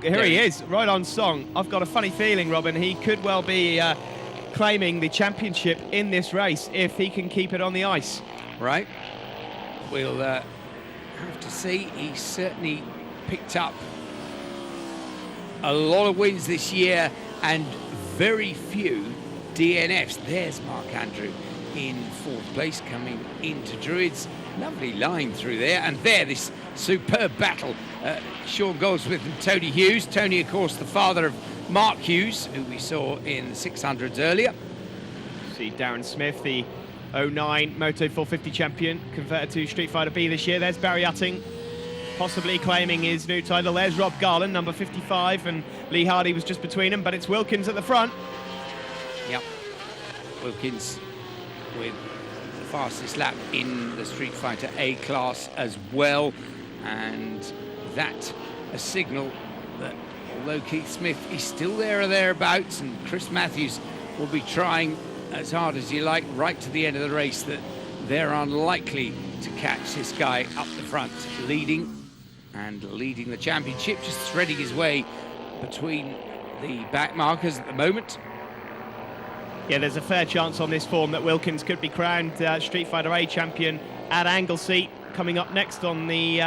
Here he is, right on song. I've got a funny feeling, Robin, he could well be claiming the championship in this race if he can keep it on the ice. Right. We'll have to see. He's certainly picked up a lot of wins this year and very few DNFs. There's Mark Andrew in 4th place coming into Druids. Lovely line through there. And there, this superb battle. Sean Goldsmith and Tony Hughes. Tony, of course, the father of Mark Hughes, who we saw in the 600s earlier. See Darren Smith, the 09 Moto 450 champion, converted to Street Fighter B this year. There's Barry Utting, possibly claiming his new title. There's Rob Garland, number 55, and Lee Hardy was just between them, but it's Wilkins at the front. Yep. Wilkins with the fastest lap in the Street Fighter A class as well, and that a signal that although Keith Smith is still there or thereabouts, and Chris Matthews will be trying as hard as you like right to the end of the race, that they're unlikely to catch this guy up the front, leading the championship, just threading his way between the back markers at the moment. Yeah, there's a fair chance on this form that Wilkins could be crowned Street Fighter A champion at Anglesey, coming up next on the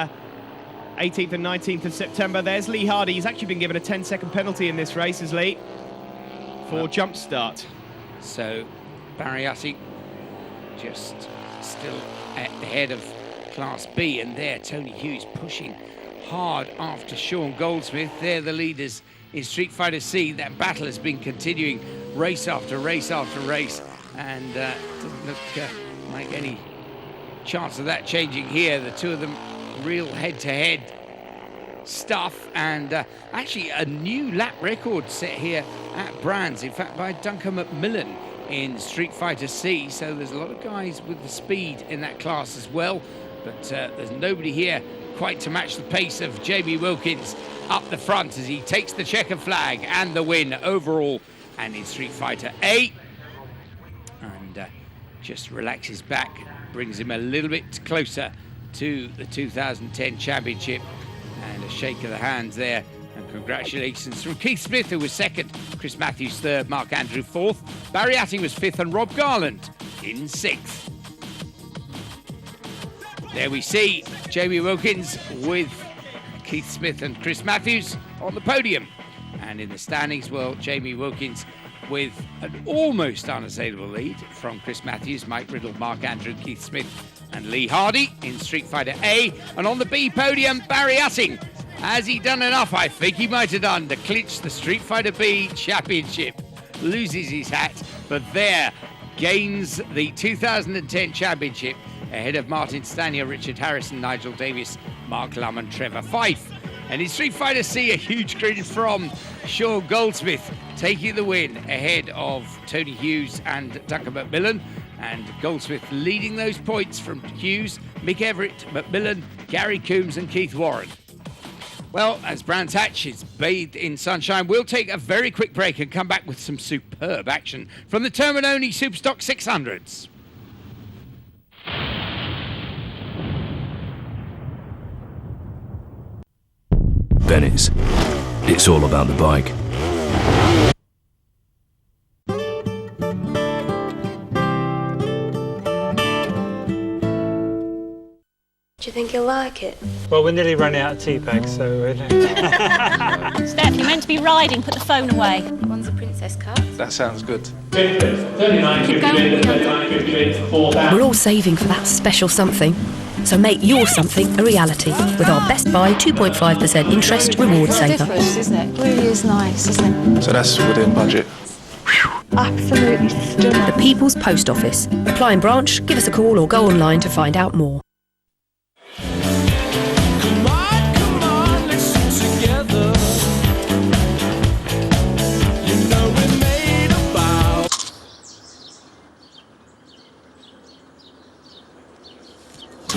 18th and 19th of September. There's Lee Hardy. He's actually been given a 10-second penalty in this race, as Lee, for jump start. So Barry Utting just still at the head of Class B, and there Tony Hughes pushing hard after Sean Goldsmith. They're the leaders in Street Fighter C. That battle has been continuing race after race after race, and doesn't look like any chance of that changing here. The two of them real head-to-head stuff, and actually a new lap record set here at Brands, in fact by Duncan McMillan in Street Fighter C. So there's a lot of guys with the speed in that class as well, but there's nobody here quite to match the pace of Jamie Wilkins up the front as he takes the checker flag and the win overall and in Street Fighter A, and just relaxes back, brings him a little bit closer to the 2010 championship. And a shake of the hands there, and congratulations from Keith Smith, who was 2nd, Chris Matthews 3rd, Mark Andrew 4th, Barry Utting was 5th, and Rob Garland in 6th. There we see Jamie Wilkins with Keith Smith and Chris Matthews on the podium. And in the standings, well, Jamie Wilkins with an almost unassailable lead from Chris Matthews, Mike Riddle, Mark Andrew, Keith Smith and Lee Hardy in Street Fighter A. And on the B podium, Barry Utting. Has he done enough? I think he might have done to clinch the Street Fighter B championship. Loses his hat, but there gains the 2010 championship ahead of Martin Stanier, Richard Harrison, Nigel Davis, Mark Lum and Trevor Fife. And in Street Fighter C, a huge credit from Sean Goldsmith, taking the win ahead of Tony Hughes and Duncan McMillan. And Goldsmith leading those points from Hughes, Mick Everett, McMillan, Gary Coombs and Keith Warren. Well, as Brands Hatch is bathed in sunshine, we'll take a very quick break and come back with some superb action from the Terminoni Superstock 600s. Venice. It's all about the bike. Do you think you'll like it? Well, we're nearly running out of tea bags, so... Steph, you're meant to be riding. Put the phone away. One's a princess cut. That sounds good. Keep going. We're all saving for that special something. So make your something a reality with our Best Buy 2.5% interest reward saver. Difference, isn't it? It really is nice, isn't it? So that's within budget. Absolutely stunning. The People's Post Office. Apply and branch, give us a call or go online to find out more.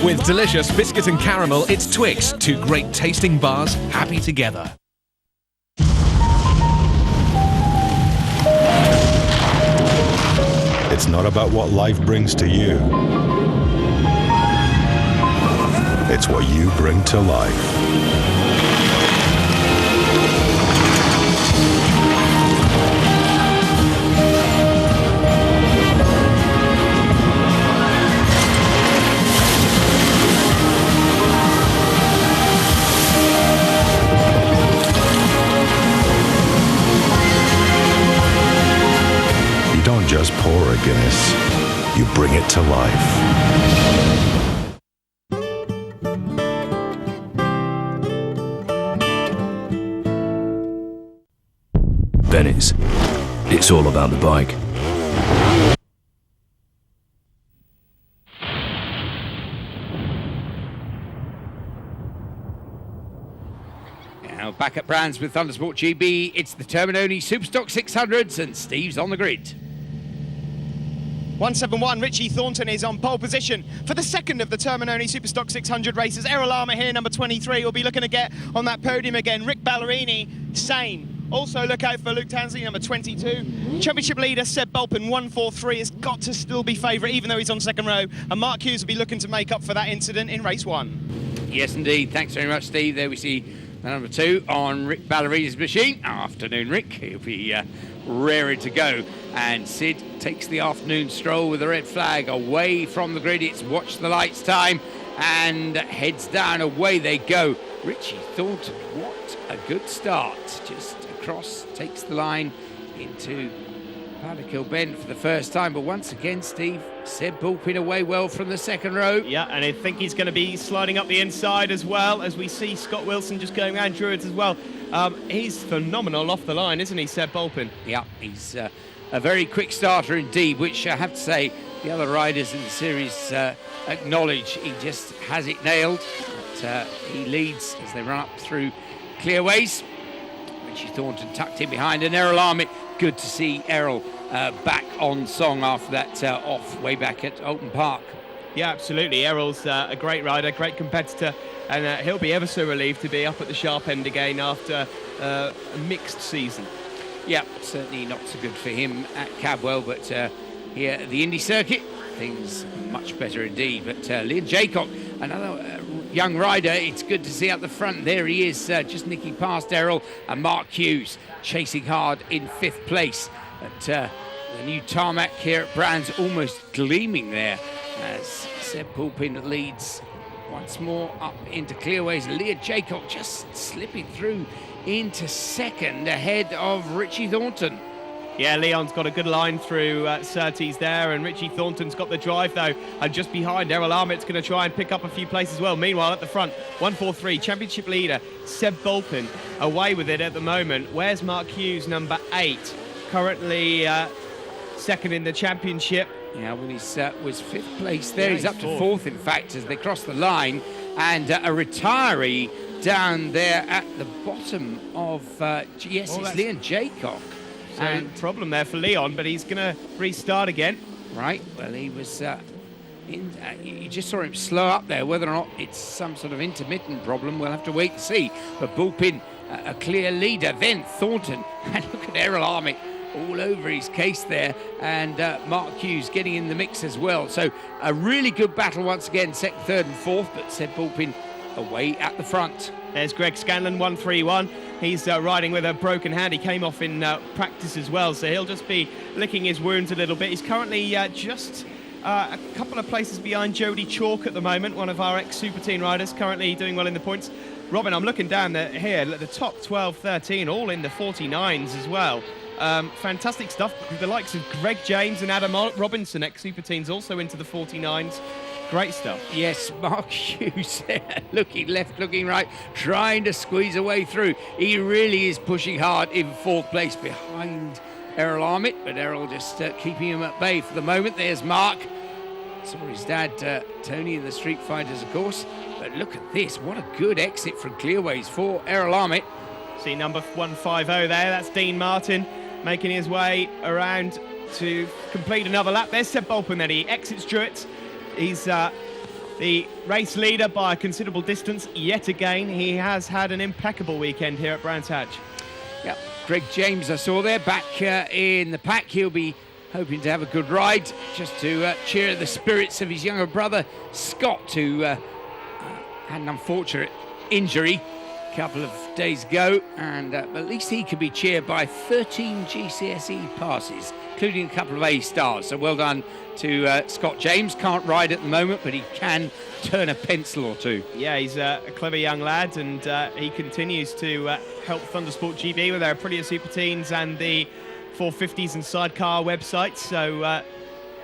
With delicious biscuit and caramel, it's Twix, two great tasting bars, happy together. It's not about what life brings to you. It's what you bring to life. Don't just pour a Guinness, you bring it to life. Venice. It's all about the bike. Now back at Brands with Thundersport GB, it's the Terminoni Superstock 600s and Steve's on the grid. 171, Richie Thornton is on pole position for the second of the Terminoni Superstock 600 races. Errol Armour here, number 23, will be looking to get on that podium again. Rick Ballerini, same. Also look out for Luke Tansley, number 22. Championship leader Seb Bulpin, 143, has got to still be favourite, even though he's on second row. And Mark Hughes will be looking to make up for that incident in race 1. Yes, indeed. Thanks very much, Steve. There we see the number 2 on Rick Ballerini's machine. Afternoon, Rick. He'll be raring to go. And Sid takes the afternoon stroll with the red flag away from the grid. It's watch the lights time and heads down. Away they go. Richie Thornton, what a good start. Just across, takes the line into Paddock Bend for the first time. But once again, Steve, Seb Bulpin away well from the second row. Yeah, and I think he's going to be sliding up the inside as well, as we see Scott Wilson just going around Druids as well. He's phenomenal off the line, isn't he, Seb Bulpin? Yeah, he's a very quick starter indeed, which I have to say the other riders in the series acknowledge. He just has it nailed. But, he leads as they run up through clearways. Richie Thornton tucked in behind, and Errol Armour. Good to see Errol back on song after that off way back at Oulton Park. Yeah, absolutely. Errol's a great rider, great competitor, and he'll be ever so relieved to be up at the sharp end again after a mixed season. Yeah, certainly not so good for him at Cadwell, but here at the Indy circuit, things much better indeed. But Liam Jaycock, another young rider, it's good to see up the front. There he is, just nicking past Errol, and Mark Hughes chasing hard in 5th place at the new tarmac here at Brands, almost gleaming there as Seb Bulpin leads once more up into clearways. Leah Jaycock just slipping through into second ahead of Richie Thornton. Yeah, Leon's got a good line through Surtees there, and Richie Thornton's got the drive though, and just behind Errol Armour's going to try and pick up a few places as well. Meanwhile, at the front, 143, championship leader Seb Bulpin away with it at the moment. Where's Mark Hughes, number 8, currently second in the championship? Yeah, well, he was 5th place there. Yeah, he's up to 4th, in fact, as they cross the line, and a retiree down there at the bottom of it's Liam Jaycock. So problem there for Leon, but he's going to restart again. Right, well, he was You just saw him slow up there. Whether or not it's some sort of intermittent problem, we'll have to wait and see. But Bullpin, a clear leader. Then Thornton, and look at Errol Armitt all over his case there, and Mark Hughes getting in the mix as well. So a really good battle once again, second, third and fourth, but Seb Bullpin away at the front. There's Greg Scanlon, 131. He's riding with a broken hand. He came off in practice as well, so he'll just be licking his wounds a little bit. He's currently just a couple of places behind Jody Chalk at the moment, one of our ex-Super Teen riders, currently doing well in the points. Robin, I'm looking down here at the top 12, 13, all in the 49s as well. Fantastic stuff. The likes of Greg James and Adam Robinson, ex-Super Teens, also into the 49s. Great stuff. Yes, Mark Hughes looking left, looking right, trying to squeeze a way through. He really is pushing hard in fourth place behind Errol Armitt, but Errol just keeping him at bay for the moment. There's Mark. Saw his dad, Tony, in the Street Fighters, of course. But look at this. What a good exit from Clearways for Errol Armitt. See number 150 there. That's Dean Martin making his way around to complete another lap. There's Seb Bullpin then. He exits Druitt. He's the race leader by a considerable distance yet again. He has had an impeccable weekend here at Brands Hatch. Yep, Greg James I saw there back in the pack. He'll be hoping to have a good ride just to cheer the spirits of his younger brother Scott, who had an unfortunate injury a couple of days ago, and at least he can be cheered by 13 GCSE passes, including a couple of A stars. So well done to Scott James. Can't ride at the moment, but he can turn a pencil or two. Yeah, he's a clever young lad, and he continues to help Thundersport GB with their Aprilia Super Teens and the 450s and sidecar websites. So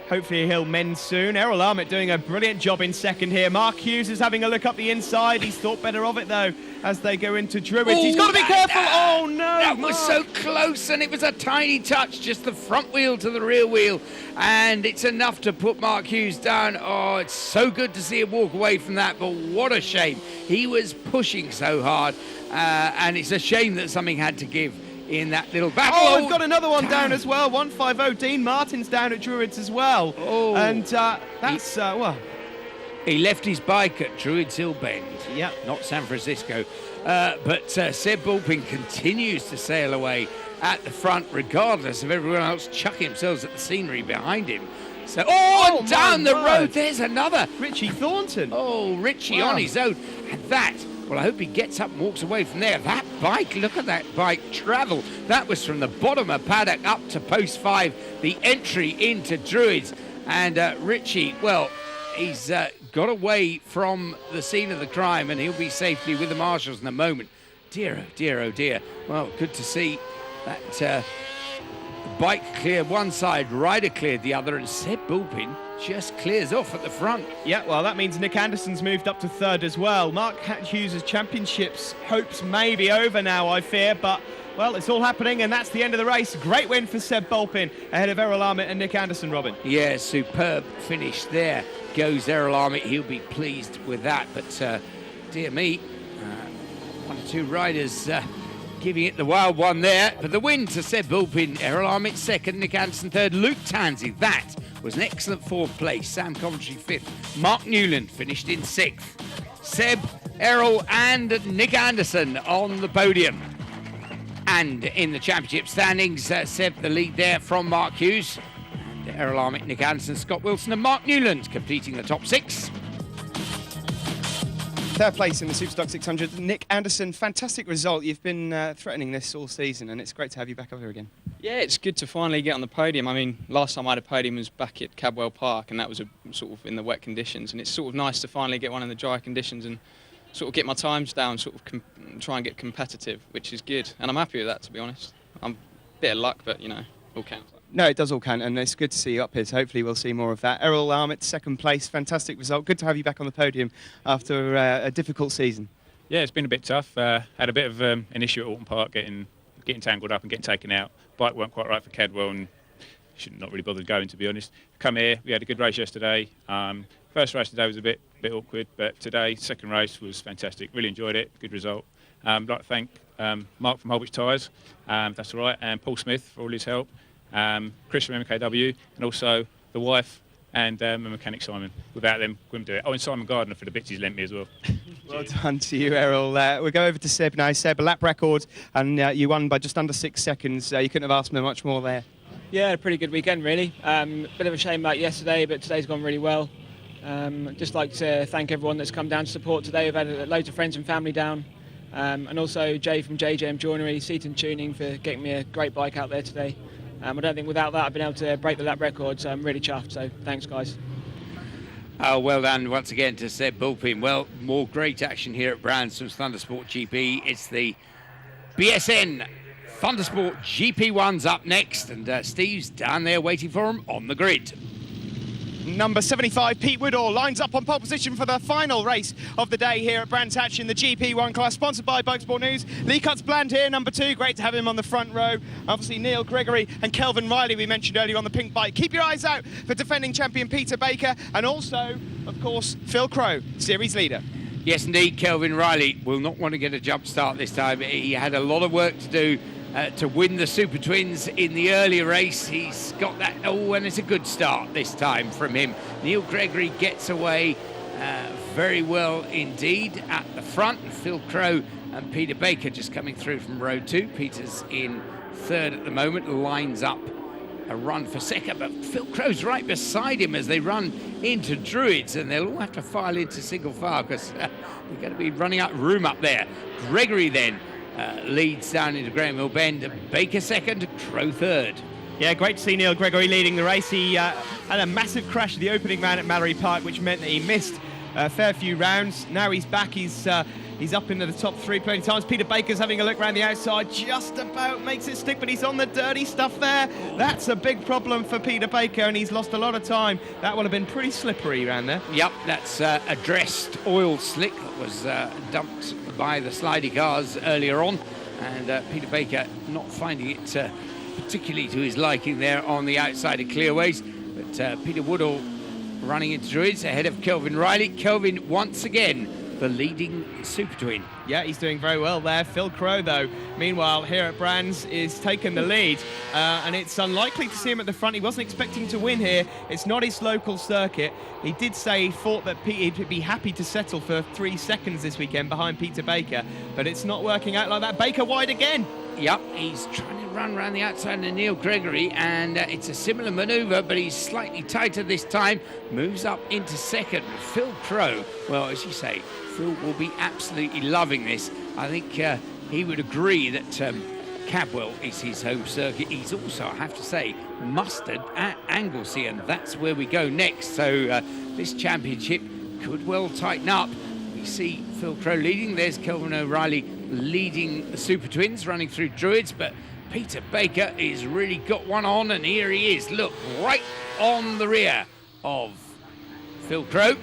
hopefully he'll mend soon. Errol Armitt doing a brilliant job in second here. Mark Hughes is having a look up the inside. He's thought better of it, though, as they go into Druids. He's got to be careful. Oh, no. That was so close, and it was a tiny touch, just the front wheel to the rear wheel, and it's enough to put Mark Hughes down. Oh, it's so good to see him walk away from that, but what a shame. He was pushing so hard, and it's a shame that something had to give in that little battle. Oh, we've got another one down as well. 150. Dean Martin's down at Druids as well. Oh. And that's, well... He left his bike at Druids Hill Bend. Yep. Not San Francisco. But Seb Bullpin continues to sail away at the front, regardless of everyone else chucking themselves at the scenery behind him. So, and down the road, there's another. Richie Thornton. Oh, Richie on his own. And that... Well, I hope he gets up and walks away from there. That bike, look at that bike travel. That was from the bottom of paddock up to post 5, the entry into Druids. And Richie, well, he's got away from the scene of the crime, and he'll be safely with the marshals in a moment. Dear, oh dear, oh dear. Well, good to see that the bike cleared one side, rider cleared the other, and Seb Bullpin just clears off at the front. Yeah, well, that means Nick Anderson's moved up to third as well. Mark Hughes' championships hopes may be over now, I fear, but, well, it's all happening, and that's the end of the race. Great win for Seb Bullpin ahead of Errol Armitt and Nick Anderson, Robin. Yeah, superb finish there. Goes Errol Armitt. He'll be pleased with that, but dear me, one or two riders giving it the wild one there. But the win to Seb Bullpin, Errol Armitt second, Nick Anderson third, Luke Tansey. That was an excellent fourth place. Sam Coventry fifth. Mark Newland finished in sixth. Seb, Errol and Nick Anderson on the podium. And in the championship standings, Seb the lead there from Mark Hughes. And Errol Armitt, Nick Anderson, Scott Wilson and Mark Newland completing the top 6. Third place in the Superstock 600, Nick Anderson. Fantastic result. You've been threatening this all season, and it's great to have you back over here again. Yeah, it's good to finally get on the podium. I mean, last time I had a podium was back at Cadwell Park, and that was sort of in the wet conditions. And it's sort of nice to finally get one in the dry conditions and sort of get my times down, sort of try and get competitive, which is good. And I'm happy with that, to be honest. I'm a bit of luck, but, you know, all counts. No, it does all count, and it's good to see you up here, so hopefully we'll see more of that. Errol Armitt, second place, fantastic result. Good to have you back on the podium after a difficult season. Yeah, it's been a bit tough. Had a bit of an issue at Alton Park, getting tangled up and getting taken out. Bike weren't quite right for Cadwell, and should not really bothered going, to be honest. Come here, we had a good race yesterday. First race today was a bit awkward, but today, second race was fantastic. Really enjoyed it, good result. I'd like to thank Mark from Holbridge Tyres, that's all right, and Paul Smith for all his help. Chris from MKW, and also the wife, and mechanic Simon. Without them, couldn't do it. Oh, and Simon Gardner for the bits he's lent me as well. Well done to you, Errol. We'll go over to Seb now. Seb, a lap record, and you won by just under 6 seconds. You couldn't have asked for much more there. Yeah, a pretty good weekend, really. Bit of a shame about yesterday, but today's gone really well. Just like to thank everyone that's come down to support today. We've had loads of friends and family down. And also Jay from JJM Joinery, Seat and Tuning, for getting me a great bike out there today. I don't think without that I've been able to break the lap record, so I'm really chuffed. So thanks, guys. Well done once again to Seb Bulpin. Well, more great action here at Branson's Thundersport GP. It's the BSN Thundersport GP1's up next, and Steve's down there waiting for him on the grid. Number 75, Pete Woodall, lines up on pole position for the final race of the day here at Brands Hatch in the GP1 class, sponsored by Bikesport News. Lee Cuts-Bland here, number 2. Great to have him on the front row. Obviously, Neil Gregory and Kelvin Riley, we mentioned earlier on the pink bike. Keep your eyes out for defending champion Peter Baker, and also, of course, Phil Crow, series leader. Yes, indeed, Kelvin Riley will not want to get a jump start this time. He had a lot of work to do to win the Super Twins in the earlier race. He's got that, and it's a good start this time from him. Neil Gregory gets away very well indeed at the front. Phil Crow and Peter Baker just coming through from row 2. Peter's in 3rd at the moment, lines up a run for 2nd, but Phil Crow's right beside him as they run into Druids, and they'll all have to file into single file because they're going to be running out of room up there. Gregory then leads down into Graham Hill Bend. Baker 2nd, Crow 3rd. Yeah, great to see Neil Gregory leading the race. He had a massive crash at the opening round at Mallory Park, which meant that he missed a fair few rounds. Now he's back. He's up into the top 3 plenty times. Peter Baker's having a look around the outside, just about makes it stick, but he's on the dirty stuff there. That's a big problem for Peter Baker, and he's lost a lot of time. That will have been pretty slippery around there. Yep, that's a dressed oil slick that was dumped by the slidey cars earlier on, and Peter Baker not finding it particularly to his liking there on the outside of Clearways. But Peter Woodall running into Druids ahead of Kelvin Riley. Kelvin once again the leading Super Twin. Yeah, he's doing very well there. Phil Crow, though, meanwhile, here at Brands, is taking the lead, and it's unlikely to see him at the front. He wasn't expecting to win here. It's not his local circuit. He did say he thought that he'd be happy to settle for 3 seconds this weekend behind Peter Baker, but it's not working out like that. Baker wide again. Yep, he's trying to run around the outside of Neil Gregory, and it's a similar manoeuvre, but he's slightly tighter this time. Moves up into 2nd. Phil Crow, well, as you say, Phil will be absolutely loving this. I think he would agree that Cadwell is his home circuit. He's also, I have to say, mustered at Anglesey, and that's where we go next. So this championship could well tighten up. We see Phil Crow leading. There's Kelvin O'Reilly leading the Super Twins, running through Druids, but Peter Baker has really got one on, and here he is. Look, right on the rear of Phil Crow.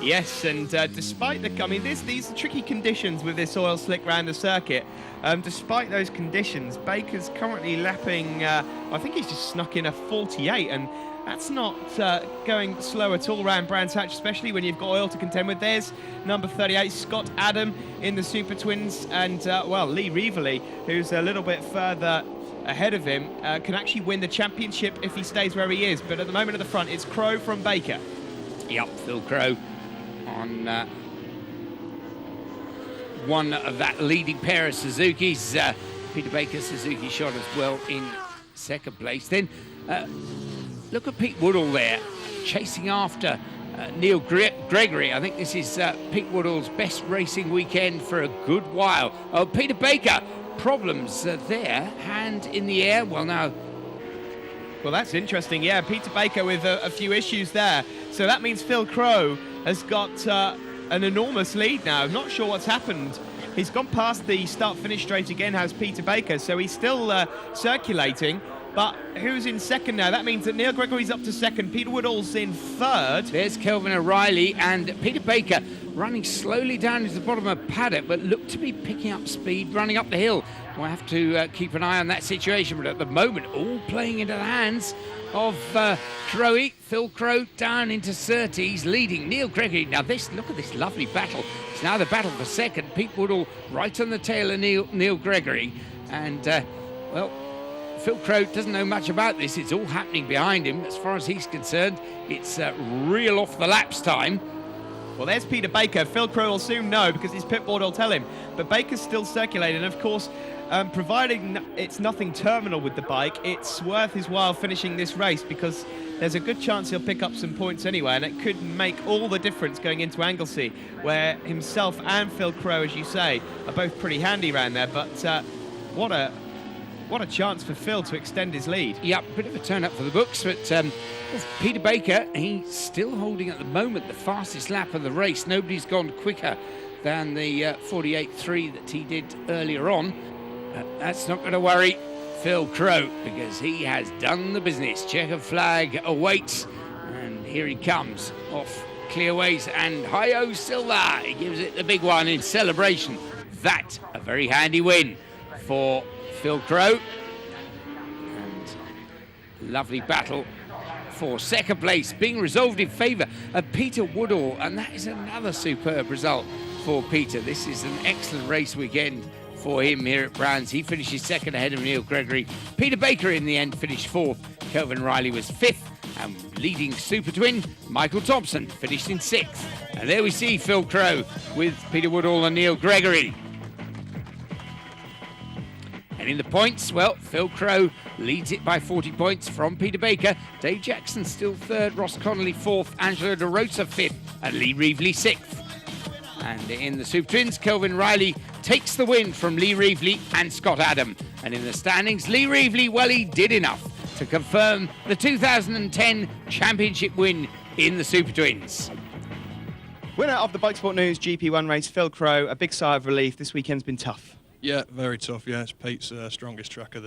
Yes, and despite these are tricky conditions with this oil slick round the circuit. Despite those conditions, Baker's currently lapping, I think he's just snuck in a 48, and that's not going slow at all round Brands Hatch, especially when you've got oil to contend with. There's number 38, Scott Adam in the Super Twins, and, Lee Reevely, who's a little bit further ahead of him, can actually win the championship if he stays where he is. But at the moment at the front, it's Crow from Baker. Yep, Phil Crow on one of that leading pair of Suzukis. Peter Baker, Suzuki shot as well in 2nd place. Then look at Pete Woodall there, chasing after Neil Gregory. I think this is Pete Woodall's best racing weekend for a good while. Oh, Peter Baker, problems there, hand in the air. Well, that's interesting. Yeah, Peter Baker with a few issues there. So that means Phil Crow has got an enormous lead now. I'm not sure what's happened. He's gone past the start-finish straight again, has Peter Baker, so he's still circulating. But who's in 2nd now? That means that Neil Gregory's up to 2nd. Peter Woodall's in 3rd. There's Kelvin O'Reilly, and Peter Baker running slowly down into the bottom of paddock, but look to be picking up speed, running up the hill. We'll have to keep an eye on that situation, but at the moment, all playing into the hands of Crowe. Phil Crow down into Surtees, leading Neil Gregory. Now look at this lovely battle. It's now the battle for 2nd. Pete Woodall right on the tail of Neil Gregory, and Phil Crowe doesn't know much about this. It's all happening behind him. As far as he's concerned, it's real off the laps time. Well, there's Peter Baker. Phil Crowe will soon know because his pit board will tell him. But Baker's still circulating. And of course, providing it's nothing terminal with the bike, it's worth his while finishing this race because there's a good chance he'll pick up some points anyway, and it could make all the difference going into Anglesey, where himself and Phil Crowe, as you say, are both pretty handy around there. But what a chance for Phil to extend his lead. Yep, bit of a turn up for the books, but Peter Baker, he's still holding at the moment the fastest lap of the race. Nobody's gone quicker than the 48.3 that he did earlier on. That's not going to worry Phil Crowe because he has done the business. Checker flag awaits, and here he comes off Clearways and Hi-Ho Silver. He gives it the big one in celebration. That a very handy win for Phil Crowe, and lovely battle for second place being resolved in favour of Peter Woodall, and that is another superb result for Peter. This is an excellent race weekend for him here at Brands. He finishes second ahead of Neil Gregory. Peter Baker in the end finished fourth. Kelvin Riley was fifth, and leading super twin Michael Thompson finished in sixth. And there we see Phil Crowe with Peter Woodall and Neil Gregory. And in the points, well, Phil Crowe leads it by 40 points from Peter Baker. Dave Jackson still third, Ross Connolly fourth, Angelo De Rosa fifth, and Lee Reevely sixth. And in the Super Twins, Kelvin Riley takes the win from Lee Reevely and Scott Adam. And in the standings, Lee Reevely, well, he did enough to confirm the 2010 championship win in the Super Twins. Winner of the Bike Sport News GP1 race, Phil Crowe. A big sigh of relief. This weekend's been tough. Yeah, very tough. Yeah, it's Pete's strongest track of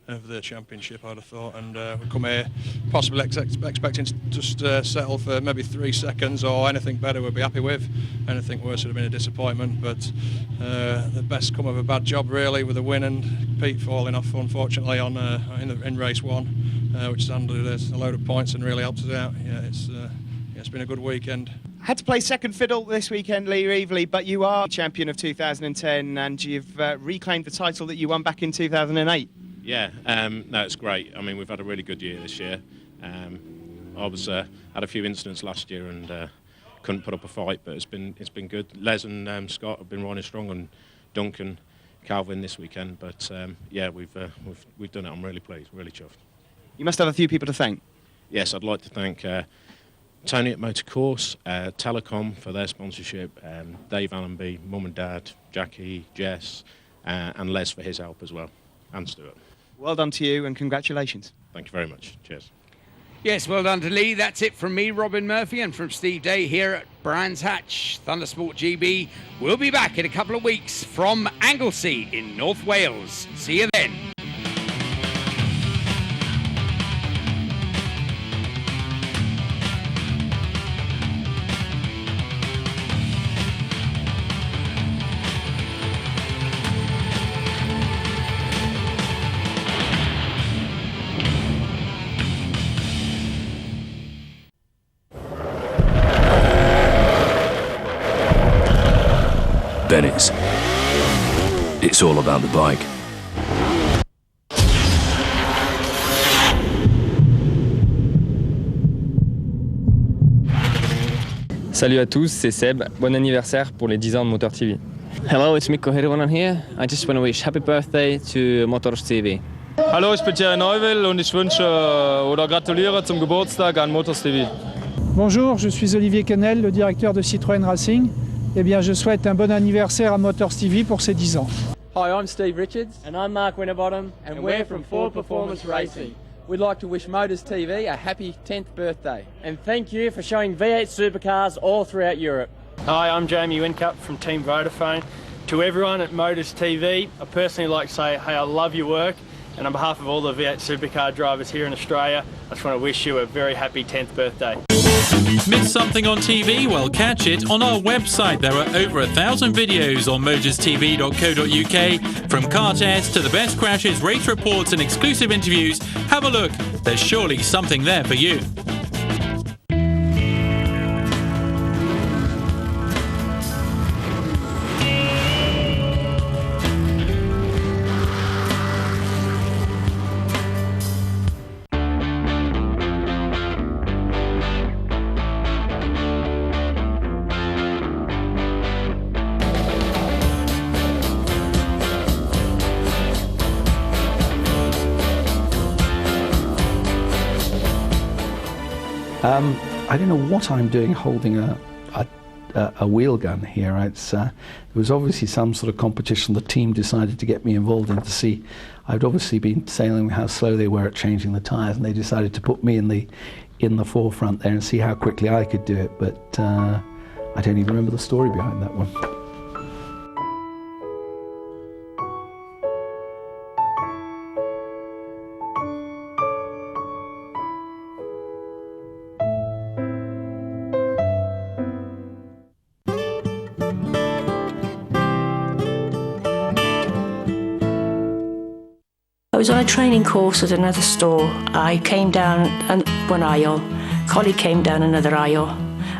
the championship, I'd have thought. And we come here possibly expecting to just settle for maybe 3 seconds, or anything better we'd be happy with. Anything worse would have been a disappointment. But the best come of a bad job, really, with a win and Pete falling off, unfortunately, on in race one, which has handed us a load of points and really helped us out. Yeah, it's been a good weekend. Had to play second fiddle this weekend, Lee Reevely, but you are champion of 2010 and you've reclaimed the title that you won back in 2008. Yeah, no, it's great. I mean, we've had a really good year this year. I was had a few incidents last year and couldn't put up a fight, but it's been good. Les and Scott have been riding strong, and Duncan, Calvin this weekend. But yeah, we've done it. I'm really pleased, really chuffed. You must have a few people to thank. Yes, I'd like to thank Tony at Motorcourse, Telecom for their sponsorship, Dave Allenby, Mum and Dad, Jackie, Jess, and Les for his help as well, and Stuart. Well done to you and congratulations. Thank you very much. Cheers. Yes, well done to Lee. That's it from me, Robin Murphy, and from Steve Day here at Brands Hatch. Thundersport GB will be back in a couple of weeks from Anglesey in North Wales. See you then. Bennett's. It's all about the bike. Salut à tous, c'est Seb. Bon anniversaire pour les 10 ans de Motor TV. Hello, it's Mikko Hirvonen here. I just want to wish happy birthday to Motors TV. Hallo, ich bin Thierry Neuville und ich wünsche oder gratuliere zum Geburtstag an Motors TV. Bonjour, je suis Olivier Quenel, le directeur de Citroën Racing. Eh bien, je souhaite un bon anniversaire à Motors TV pour ses 10 ans. Hi, I'm Steve Richards. And I'm Mark Winterbottom. And we're from Ford Performance Racing. We'd like to wish Motors TV a happy 10th birthday. And thank you for showing V8 supercars all throughout Europe. Hi, I'm Jamie Wincup from Team Vodafone. To everyone at Motors TV, I personally like to say, hey, I love your work. And on behalf of all the V8 supercar drivers here in Australia, I just want to wish you a very happy 10th birthday. Miss something on TV? Well, catch it on our website. There are over 1,000 videos on motorstv.co.uk. From car tests to the best crashes, race reports and exclusive interviews. Have a look. There's surely something there for you. I don't know what I'm doing holding a wheel gun here. There was obviously some sort of competition the team decided to get me involved in to see. I'd obviously been sailing how slow they were at changing the tyres, and they decided to put me in the forefront there and see how quickly I could do it, but I don't even remember the story behind that one. I was on a training course at another store. I came down one aisle, Collie came down another aisle,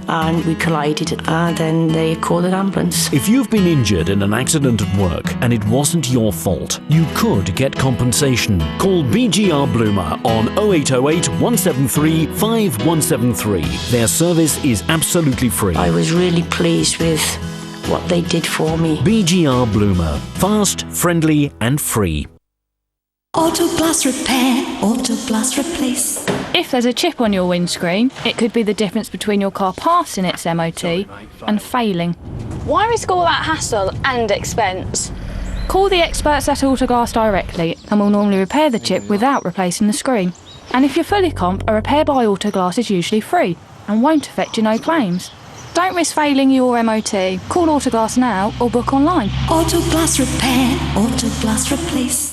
and we collided, and then they called an ambulance. If you've been injured in an accident at work and it wasn't your fault, you could get compensation. Call BGR Bloomer on 0808 173 5173. Their service is absolutely free. I was really pleased with what they did for me. BGR Bloomer. Fast, friendly and free. Auto Glass Repair, Auto Glass Replace. If there's a chip on your windscreen, it could be the difference between your car passing its MOT and failing. Why risk all that hassle and expense? Call the experts at Autoglass directly and we'll normally repair the chip without replacing the screen. And if you're fully comp, a repair by Autoglass is usually free and won't affect your no claims. Don't risk failing your MOT. Call Autoglass now or book online. Auto Glass Repair, Auto Glass Replace.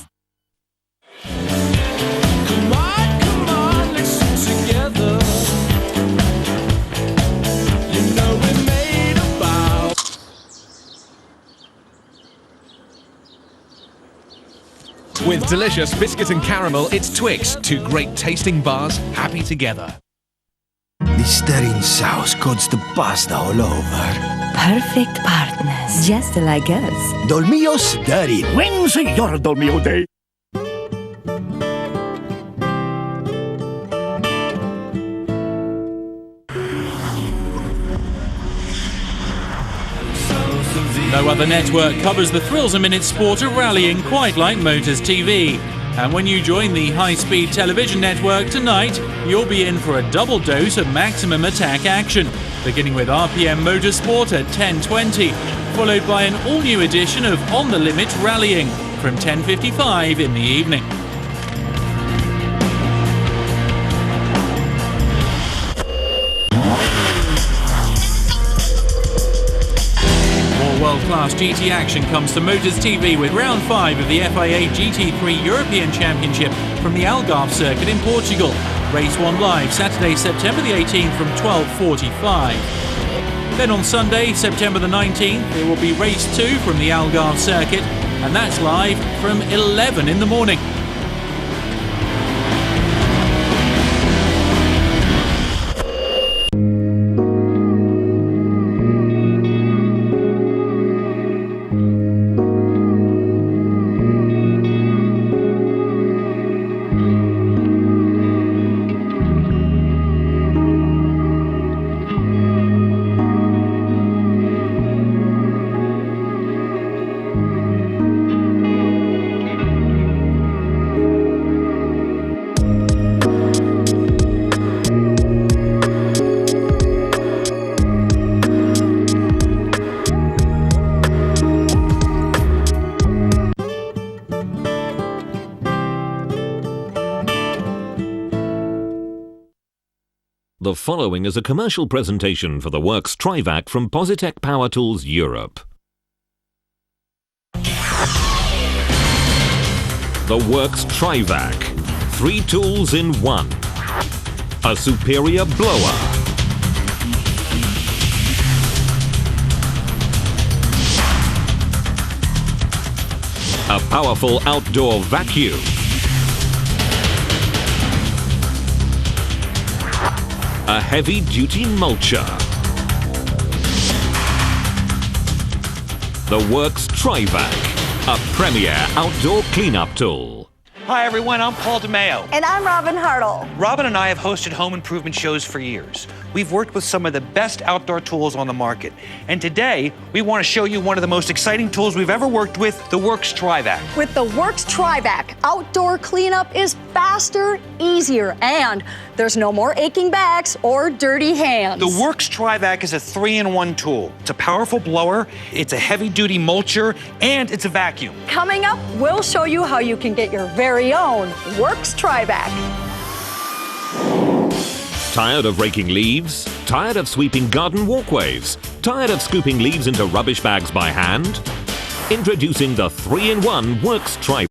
With delicious biscuit and caramel, it's Twix, two great tasting bars, happy together. The stirring sauce coats the pasta all over. Perfect partners, just like us. Dolmio stirring. When's your Dolmio day? No other network covers the thrills-a-minute sport of rallying quite like Motors TV. And when you join the high-speed television network tonight, you'll be in for a double dose of maximum attack action, beginning with RPM Motorsport at 10:20, followed by an all-new edition of On the Limit Rallying from 10:55 in the evening. World-class GT action comes to Motors TV with round 5 of the FIA GT3 European Championship from the Algarve circuit in Portugal. Race 1 live Saturday, September the 18th from 12:45. Then on Sunday, September the 19th, there will be race 2 from the Algarve circuit, and that's live from 11 in the morning. The following is a commercial presentation for the Works Trivac from Positec Power Tools Europe. The Works Trivac. 3 tools in 1. A superior blower. A powerful outdoor vacuum. A heavy-duty mulcher. The Works Trivac, a premier outdoor cleanup tool. Hi everyone, I'm Paul DeMeo. And I'm Robin Hartle. Robin and I have hosted home improvement shows for years. We've worked with some of the best outdoor tools on the market. And today, we want to show you one of the most exciting tools we've ever worked with, the Works Tri-Vac. With the Works Tri-Vac, outdoor cleanup is faster, easier, and there's no more aching backs or dirty hands. The Works Tri-Vac is a 3-in-1 tool. It's a powerful blower, it's a heavy-duty mulcher, and it's a vacuum. Coming up, we'll show you how you can get your very own Works Tri-Vac. Tired of raking leaves? Tired of sweeping garden walkways? Tired of scooping leaves into rubbish bags by hand? Introducing the 3-in-1 Works Tri-Vac.